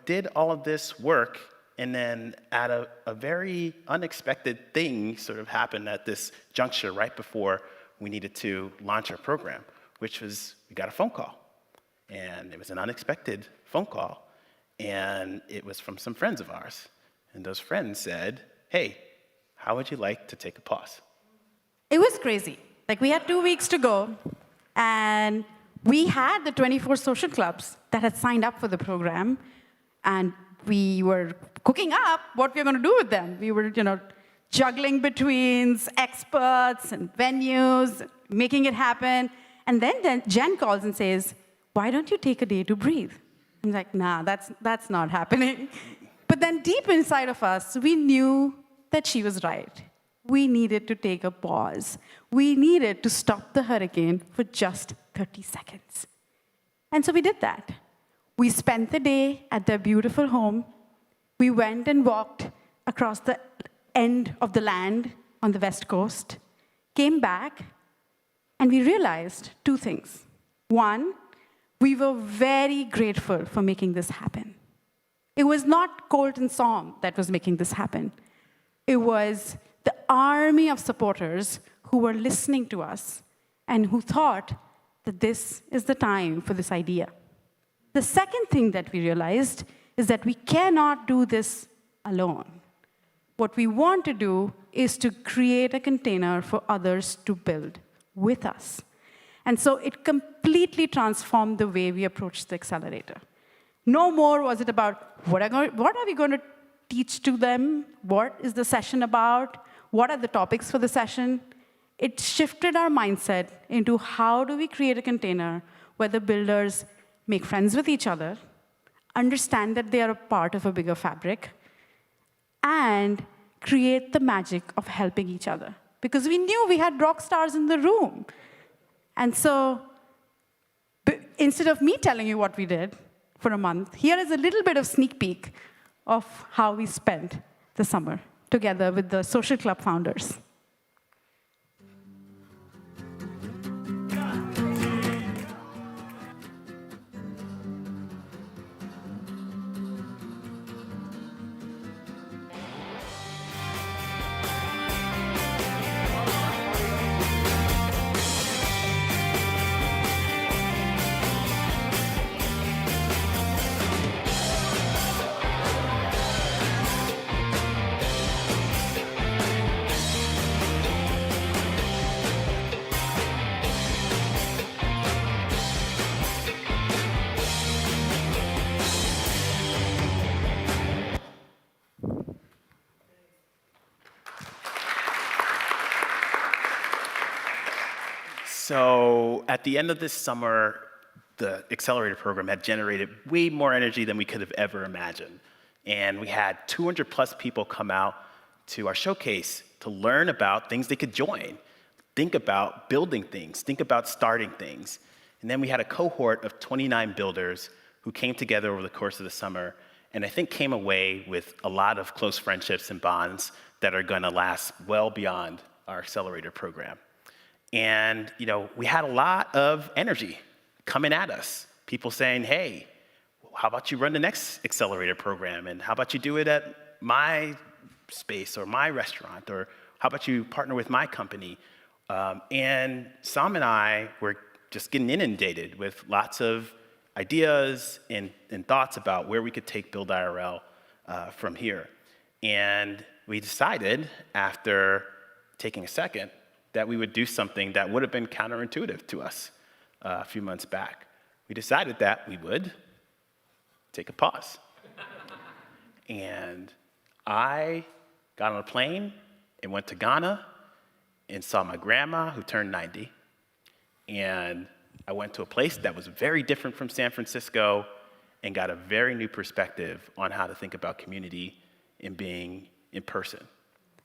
did all of this work, and then at a very unexpected thing sort of happened at this juncture right before we needed to launch our program, which was we got a phone call. And it was an unexpected phone call, and it was from some friends of ours. And those friends said, hey, how would you like to take a pause? It was crazy. We had 2 weeks to go, and we had the 24 social clubs that had signed up for the program, and we were cooking up what we were going to do with them. We were, juggling between experts and venues, making it happen. And then Jen calls and says, why don't you take a day to breathe? I'm like, nah, that's not happening. But then deep inside of us, we knew that she was right. We needed to take a pause. We needed to stop the hurricane for just 30 seconds. And so we did that. We spent the day at their beautiful home. We went and walked across the end of the land on the West Coast, came back, and we realized two things. One, we were very grateful for making this happen. It was not Colton Song that was making this happen. It was the army of supporters who were listening to us and who thought that this is the time for this idea. The second thing that we realized is that we cannot do this alone. What we want to do is to create a container for others to build with us. And so it completely transformed the way we approached the accelerator. No more was it about what are we going to teach to them? What is the session about? What are the topics for the session? It shifted our mindset into how do we create a container where the builders make friends with each other, understand that they are a part of a bigger fabric, and create the magic of helping each other. Because we knew we had rock stars in the room. And so instead of me telling you what we did for a month, here is a little bit of sneak peek of how we spent the summer together with the social club founders. So at the end of this summer, the accelerator program had generated way more energy than we could have ever imagined. And we had 200 plus people come out to our showcase to learn about things they could join, think about building things, think about starting things. And then we had a cohort of 29 builders who came together over the course of the summer, and I think came away with a lot of close friendships and bonds that are gonna last well beyond our accelerator program. And we had a lot of energy coming at us. People saying, hey, how about you run the next accelerator program? And how about you do it at my space or my restaurant? Or how about you partner with my company? And Sam and I were just getting inundated with lots of ideas and thoughts about where we could take Build IRL from here. And we decided, after taking a second, that we would do something that would have been counterintuitive to us a few months back. We decided that we would take a pause. And I got on a plane and went to Ghana and saw my grandma, who turned 90. And I went to a place that was very different from San Francisco and got a very new perspective on how to think about community and being in person.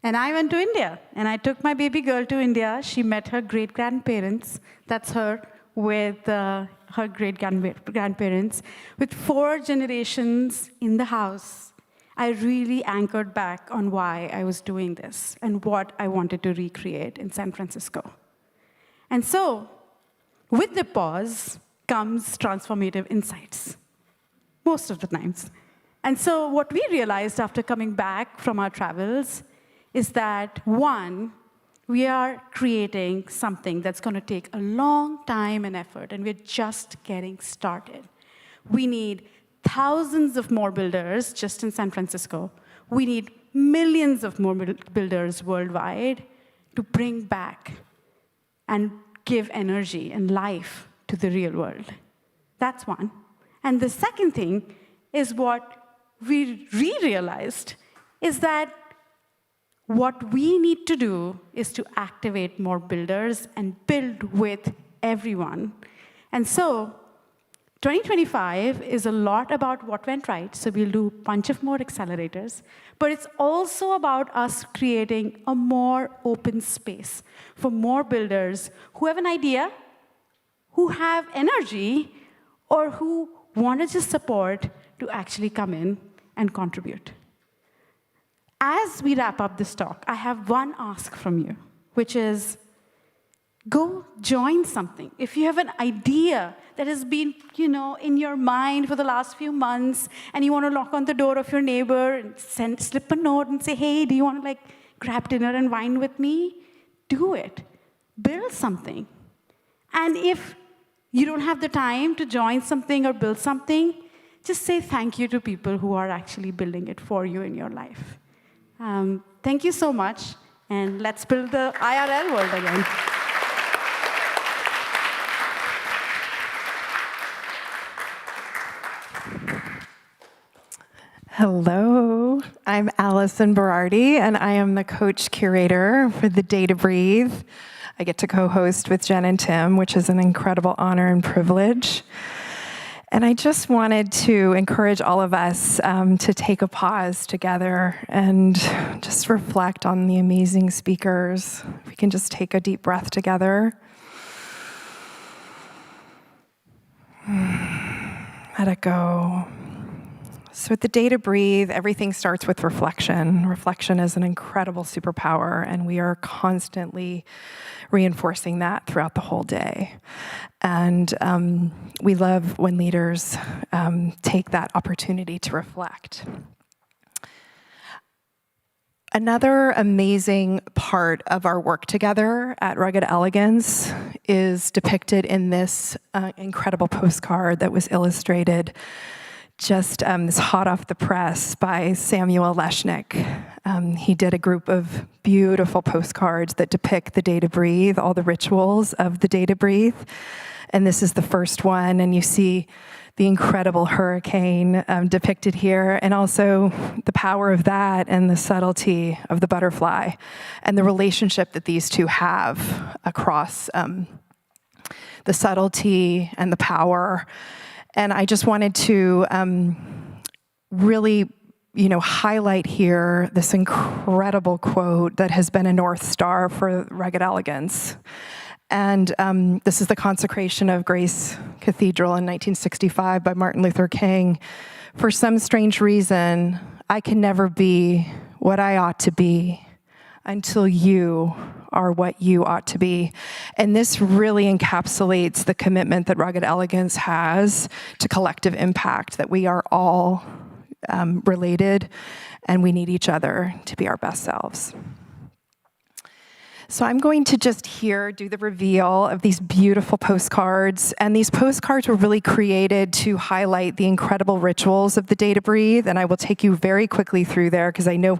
And I went to India, and I took my baby girl to India. She met her great-grandparents. That's her with her great-grandparents. With 4 generations in the house, I really anchored back on why I was doing this and what I wanted to recreate in San Francisco. And so, with the pause comes transformative insights, most of the times. And so what we realized after coming back from our travels is that, one, we are creating something that's going to take a long time and effort, and we're just getting started. We need thousands of more builders just in San Francisco. We need millions of more builders worldwide to bring back and give energy and life to the real world. That's one. And the second thing is what we realized is that what we need to do is to activate more builders and build with everyone. And so 2025 is a lot about what went right, so we'll do a bunch of more accelerators, but it's also about us creating a more open space for more builders who have an idea, who have energy, or who wanted your support to actually come in and contribute. As we wrap up this talk, I have one ask from you, which is go join something. If you have an idea that has been, in your mind for the last few months, and you want to knock on the door of your neighbor and slip a note and say, hey, do you want to grab dinner and wine with me? Do it. Build something. And if you don't have the time to join something or build something, just say thank you to people who are actually building it for you in your life. Thank you so much, and let's build the IRL world again. Hello, I'm Allison Berardi, and I am the coach curator for the Day to Breathe. I get to co-host with Jen and Tim, which is an incredible honor and privilege. And I just wanted to encourage all of us to take a pause together and just reflect on the amazing speakers. If we can just take a deep breath together. Let it go. So at the Day to Breathe, everything starts with reflection. Reflection is an incredible superpower, and we are constantly reinforcing that throughout the whole day. And we love when leaders take that opportunity to reflect. Another amazing part of our work together at Rugged Elegance is depicted in this incredible postcard that was illustrated just this hot off the press by Samuel Leshnick. He did a group of beautiful postcards that depict the Day to Breathe, all the rituals of the Day to Breathe. And this is the first one, and you see the incredible hurricane depicted here, and also the power of that and the subtlety of the butterfly, and the relationship that these two have across the subtlety and the power. And I just wanted to really, highlight here this incredible quote that has been a North Star for Rugged Elegance. And this is the consecration of Grace Cathedral in 1965 by Martin Luther King. For some strange reason, I can never be what I ought to be until you are what you ought to be. And this really encapsulates the commitment that Rugged Elegance has to collective impact, that we are all related and we need each other to be our best selves. So I'm going to just here do the reveal of these beautiful postcards. And these postcards were really created to highlight the incredible rituals of the Day to Breathe. And I will take you very quickly through there because I know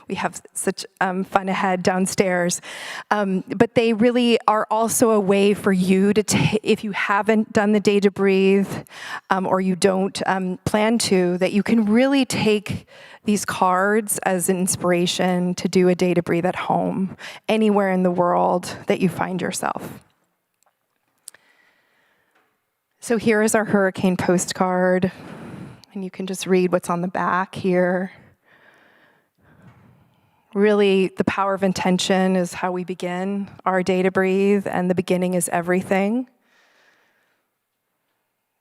we have such fun ahead downstairs. But they really are also a way for you to, if you haven't done the Day to Breathe or you don't plan to, that you can really take these cards as an inspiration to do a Day to Breathe at home, anywhere in the world that you find yourself. So here is our hurricane postcard, and you can just read what's on the back here. Really, the power of intention is how we begin our Day to Breathe, and the beginning is everything.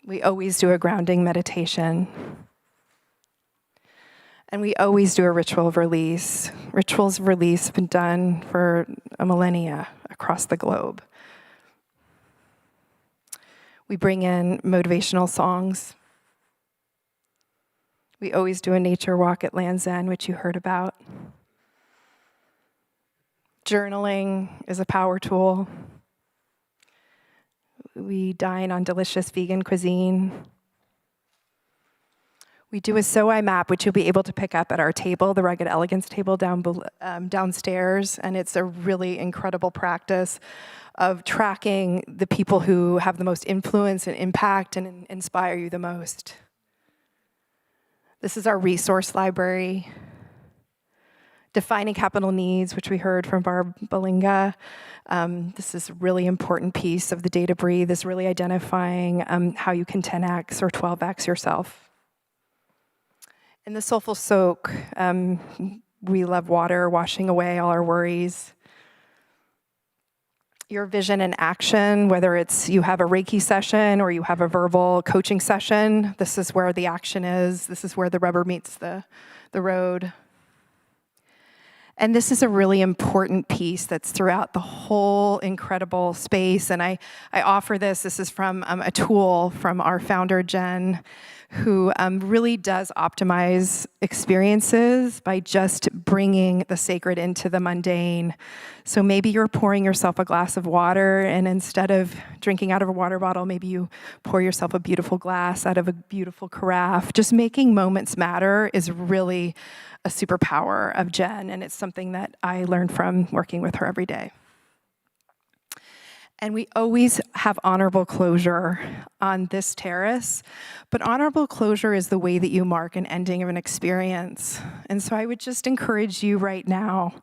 We always do a grounding meditation. And we always do a ritual of release. Rituals of release have been done for a millennia across the globe. We bring in motivational songs. We always do a nature walk at Land's End, which you heard about. Journaling is a power tool. We dine on delicious vegan cuisine. We do a SOI map, which you'll be able to pick up at our table, the Rugged Elegance table downstairs, and it's a really incredible practice of tracking the people who have the most influence and impact and inspire you the most. This is our resource library. Defining capital needs, which we heard from Barb Balinga. This is a really important piece of the Day to Breathe, is really identifying how you can 10x or 12x yourself. In the Soulful Soak, we love water, washing away all our worries. your vision in action, whether it's you have a Reiki session or you have a verbal coaching session. This is where the action is. This is where the rubber meets the road. And this is a really important piece that's throughout the whole incredible space. And I offer this. This is from a tool from our founder, Jen, who really does optimize experiences by just bringing the sacred into the mundane. So maybe you're pouring yourself a glass of water, and instead of drinking out of a water bottle, maybe you pour yourself a beautiful glass out of a beautiful carafe. Just making moments matter is really a superpower of Jen, and it's something that I learned from working with her every day. And we always have honorable closure on this terrace, but honorable closure is the way that you mark an ending of an experience. And so I would just encourage you right now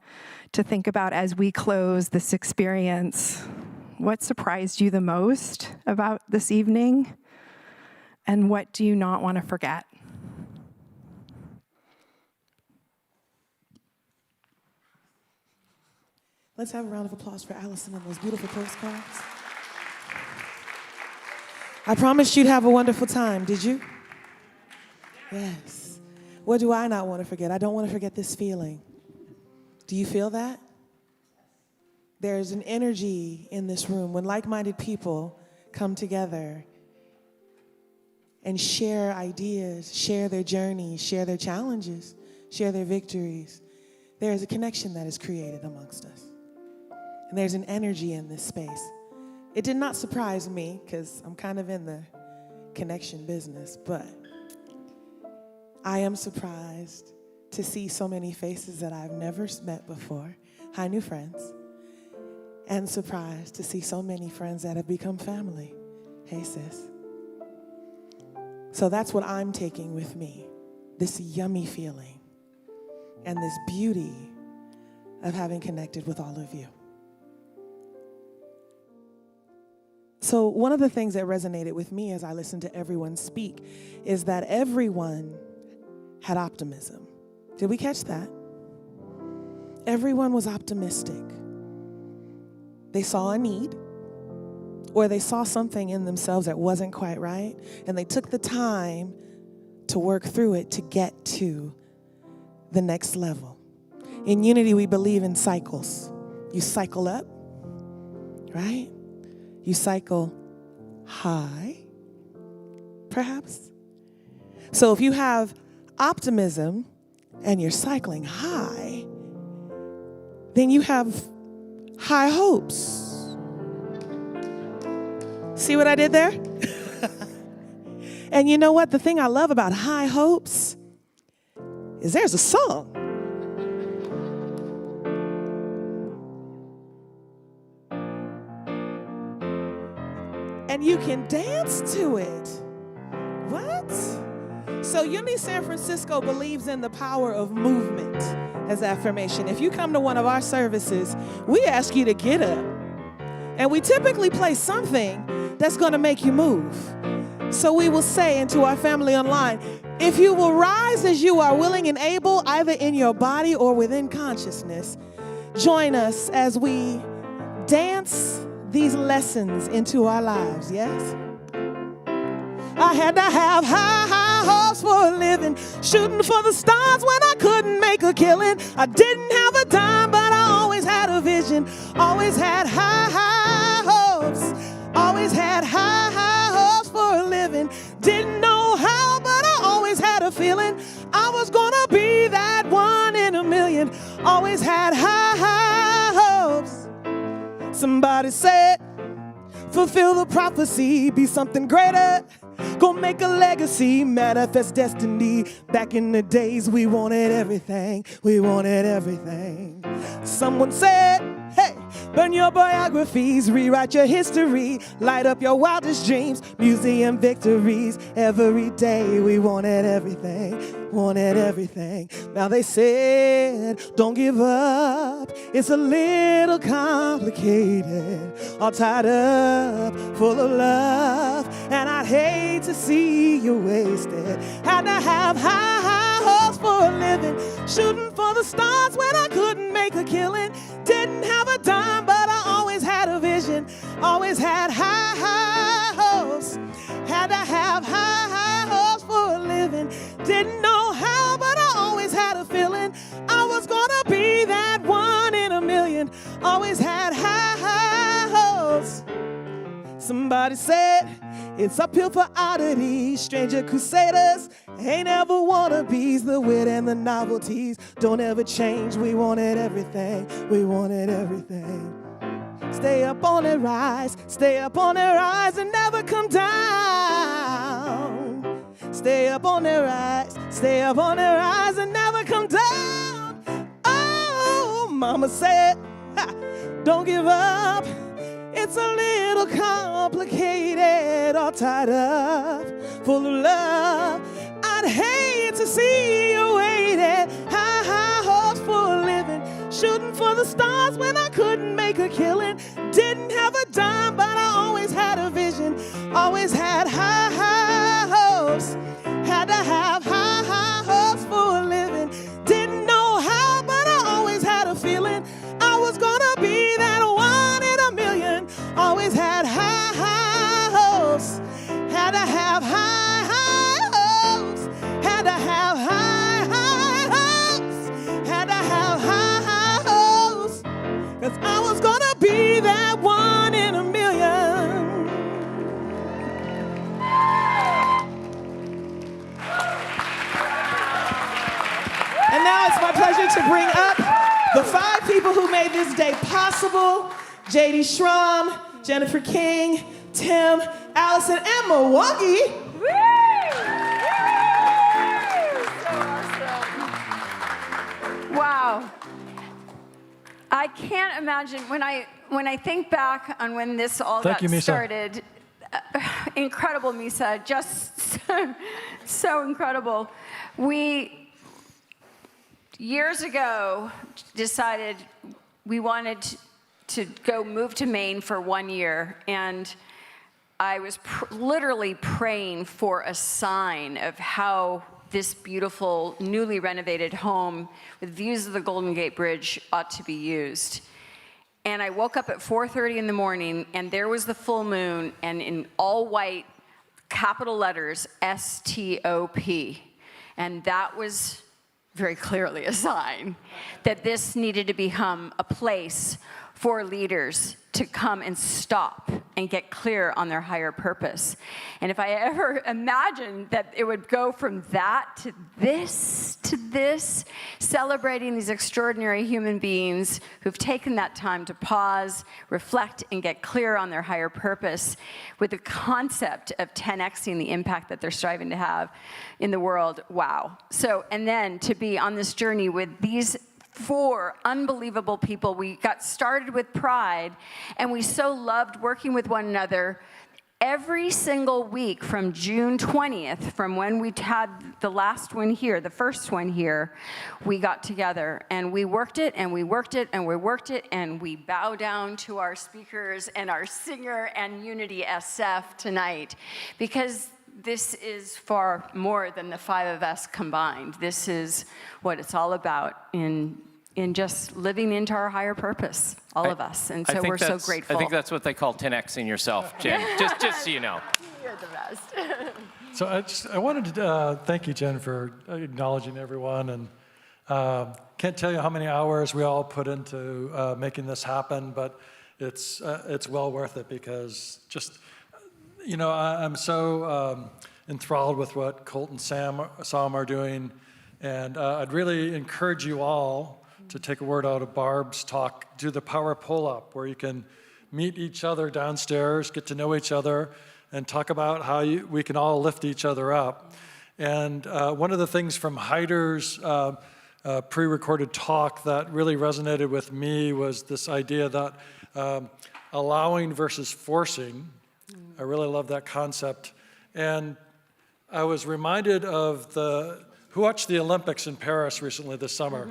to think about, as we close this experience, what surprised you the most about this evening, and what do you not want to forget? Let's have a round of applause for Allison and those beautiful postcards. I promised you'd have a wonderful time, did you? Yes. What do I not want to forget? I don't want to forget this feeling. Do you feel that? There's an energy in this room when like-minded people come together and share ideas, share their journeys, share their challenges, share their victories. There is a connection that is created amongst us. And there's an energy in this space. It did not surprise me, because I'm kind of in the connection business, but I am surprised to see so many faces that I've never met before. Hi, new friends. And surprised to see so many friends that have become family. Hey, sis. So that's what I'm taking with me, this yummy feeling and this beauty of having connected with all of you. So one of the things that resonated with me as I listened to everyone speak is that everyone had optimism. Did we catch that? Everyone was optimistic. They saw a need, or they saw something in themselves that wasn't quite right, and they took the time to work through it to get to the next level. In Unity, we believe in cycles. You cycle up, right? You cycle high, perhaps. So if you have optimism and you're cycling high, then you have high hopes. See what I did there? And you know what? The thing I love about high hopes is there's a song. And you can dance to it. What? So Unity San Francisco believes in the power of movement as affirmation. If you come to one of our services, we ask you to get up. And we typically play something that's going to make you move. So we will say into our family online, if you will rise as you are willing and able, either in your body or within consciousness, join us as we dance these lessons into our lives, yes? I had to have high hopes for a living, shooting for the stars when I couldn't make a killing. I didn't have a dime, but I always had a vision, always had high hopes, always had high hopes for a living. Didn't know how, but I always had a feeling I was gonna be that one in a million. Always had high hopes. Somebody said, fulfill the prophecy, be something greater, go make a legacy, manifest destiny. Back in the days, we wanted everything, we wanted everything. Someone said, hey, burn your biographies, rewrite your history, light up your wildest dreams, museum victories. Every day we wanted everything, wanted everything. Now they said, don't give up, it's a little complicated, all tied up, full of love, and I'd hate to see you wasted. Had to have high hopes for a living, shooting for the stars when I couldn't make a killing. Didn't have a dime, but I always had a vision. always had high hopes. Had to have high hopes for a living. Didn't know how, but I always had a feeling I was gonna be that one in a million. Always had high hopes. Somebody said it's uphill for oddities, stranger crusaders, ain't ever wannabes. The wit and the novelties don't ever change. We wanted everything, we wanted everything. Stay up on that rise, stay up on that rise and never come down. Stay up on that rise, stay up on that rise and never come down. Oh, mama said, don't give up. It's a little complicated, all tied up, full of love. I'd hate to see you waiting, high hopes for a living, shooting for the stars when I couldn't make a killing. Didn't have a dime, but I always had a vision, always had high hopes. Had to have high hopes for a living. Didn't know how, but I always had a feeling I was gonna be that one in a million. Always had high hopes. Had to have high hopes. Had to have high hopes. Had to have high hopes. 'Cause I was gonna be that one in a million. And now it's my pleasure to bring up the 5 people who made this day possible: JD Schramm, Jennifer King, Tim, Allison, and Milwaukee. Woo! So awesome. Wow. I can't imagine when I think back on when this all got started. Incredible, Misa. Just so incredible. We years ago decided we wanted to go move to Maine for 1 year, and I was literally praying for a sign of how this beautiful, newly renovated home with views of the Golden Gate Bridge ought to be used. And I woke up at 4:30 in the morning, and there was the full moon, and in all white, capital letters, STOP. And that was very clearly a sign that this needed to become a place for leaders to come and stop and get clear on their higher purpose. And if I ever imagined that it would go from that to this, celebrating these extraordinary human beings who've taken that time to pause, reflect, and get clear on their higher purpose with the concept of 10xing the impact that they're striving to have in the world, wow. So, and then to be on this journey with these 4 unbelievable people. We got started with pride, and we so loved working with one another. Every single week from June 20th, from when we had the last one here, the first one here, we got together and we worked it and we worked it and we worked it, and we bow down to our speakers and our singer and Unity SF tonight, because this is far more than the 5 of us combined. This is what it's all about in just living into our higher purpose, all of us. And so we're so grateful. I think that's what they call 10xing yourself, Jen, just so you know. You're the best. So I wanted to thank you, Jen, for acknowledging everyone. And can't tell you how many hours we all put into making this happen, but it's well worth it, because just, you know, I'm so enthralled with what Colt and Sam are doing. And I'd really encourage you all to take a word out of Barb's talk, do the power pull-up, where you can meet each other downstairs, get to know each other, and talk about how we can all lift each other up. And one of the things from Heider's pre-recorded talk that really resonated with me was this idea that allowing versus forcing. I really love that concept. And I was reminded of who watched the Olympics in Paris recently this summer?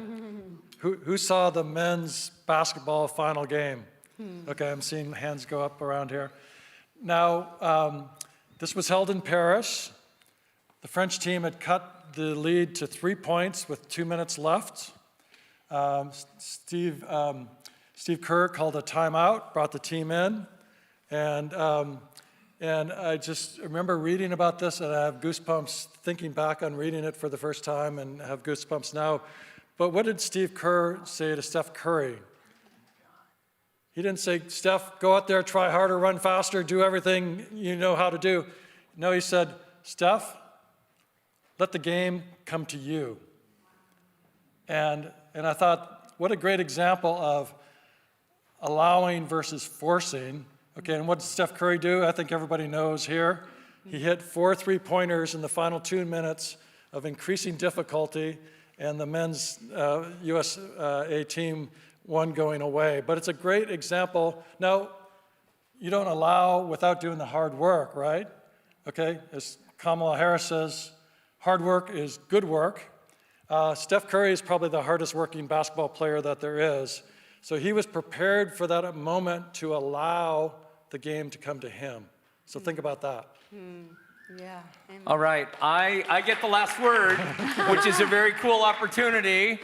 Who saw the men's basketball final game? Okay, I'm seeing hands go up around here. Now, this was held in Paris. The French team had cut the lead to 3 points with 2 minutes left. Steve Kerr called a timeout, brought the team in, And I just remember reading about this, and I have goosebumps thinking back on reading it for the first time and have goosebumps now. But what did Steve Kerr say to Steph Curry? He didn't say, Steph, go out there, try harder, run faster, do everything you know how to do. No, he said, Steph, let the game come to you. And I thought, what a great example of allowing versus forcing. Okay, and what did Steph Curry do? I think everybody knows here. He hit 4 3-pointers in the final 2 minutes of increasing difficulty, and the men's USA team won going away. But it's a great example. Now, you don't allow without doing the hard work, right? Okay, as Kamala Harris says, hard work is good work. Steph Curry is probably the hardest working basketball player that there is. So he was prepared for that moment to allow the game to come to him. So think about that. Yeah. All right, I get the last word, which is a very cool opportunity.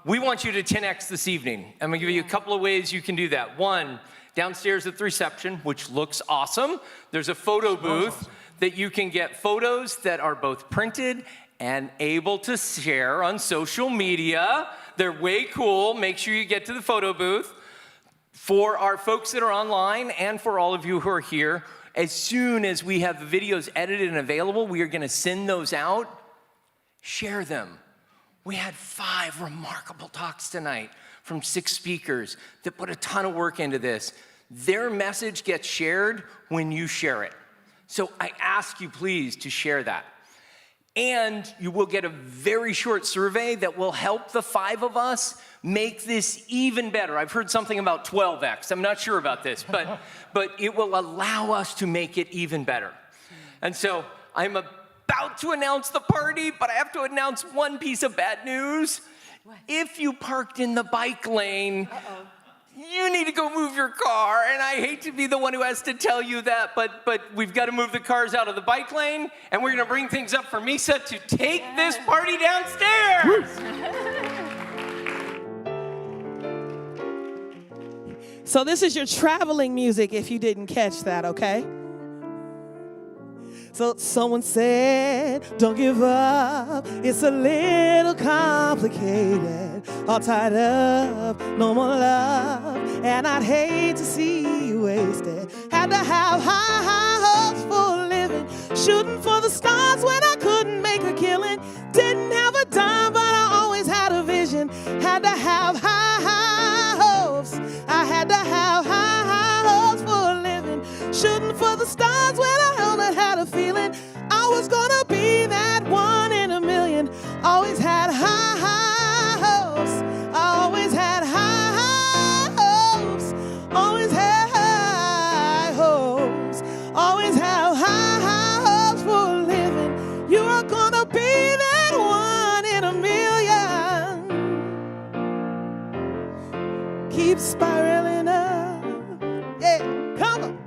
We want you to 10X this evening. I'm gonna give you a couple of ways you can do that. One, downstairs at the reception, which looks awesome, there's a photo booth that you can get photos that are both printed and able to share on social media. They're way cool. Make sure you get to the photo booth. For our folks that are online and for all of you who are here, as soon as we have the videos edited and available, we are going to send those out. Share them. We had 5 remarkable talks tonight from 6 speakers that put a ton of work into this. Their message gets shared when you share it. So I ask you please to share that. And you will get a very short survey that will help the 5 of us make this even better. I've heard something about 12X. I'm not sure about this, but it will allow us to make it even better. And so I'm about to announce the party, but I have to announce one piece of bad news. What? If you parked in the bike lane, you need to go move your car, and I hate to be the one who has to tell you that, but we've got to move the cars out of the bike lane, and we're going to bring things up for Misa to take this party downstairs. So this is your traveling music if you didn't catch that, okay? So someone said, don't give up, it's a little complicated, all tied up, no more love, and I'd hate to see you wasted. Had to have high hopes for a living, shooting for the stars when I couldn't make a killing. Didn't have a dime, but I always had a vision. Had to have high hopes. I had to have high hopes for a living, shooting for the stars when I only had a feeling I was gonna be that 1 in a million. Always had high hopes. I always had high hopes. Always had high hopes. Always have high hopes for a living. You are gonna be that 1 in a million. Keep spiraling up. Yeah, come on.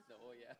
No, oh yeah.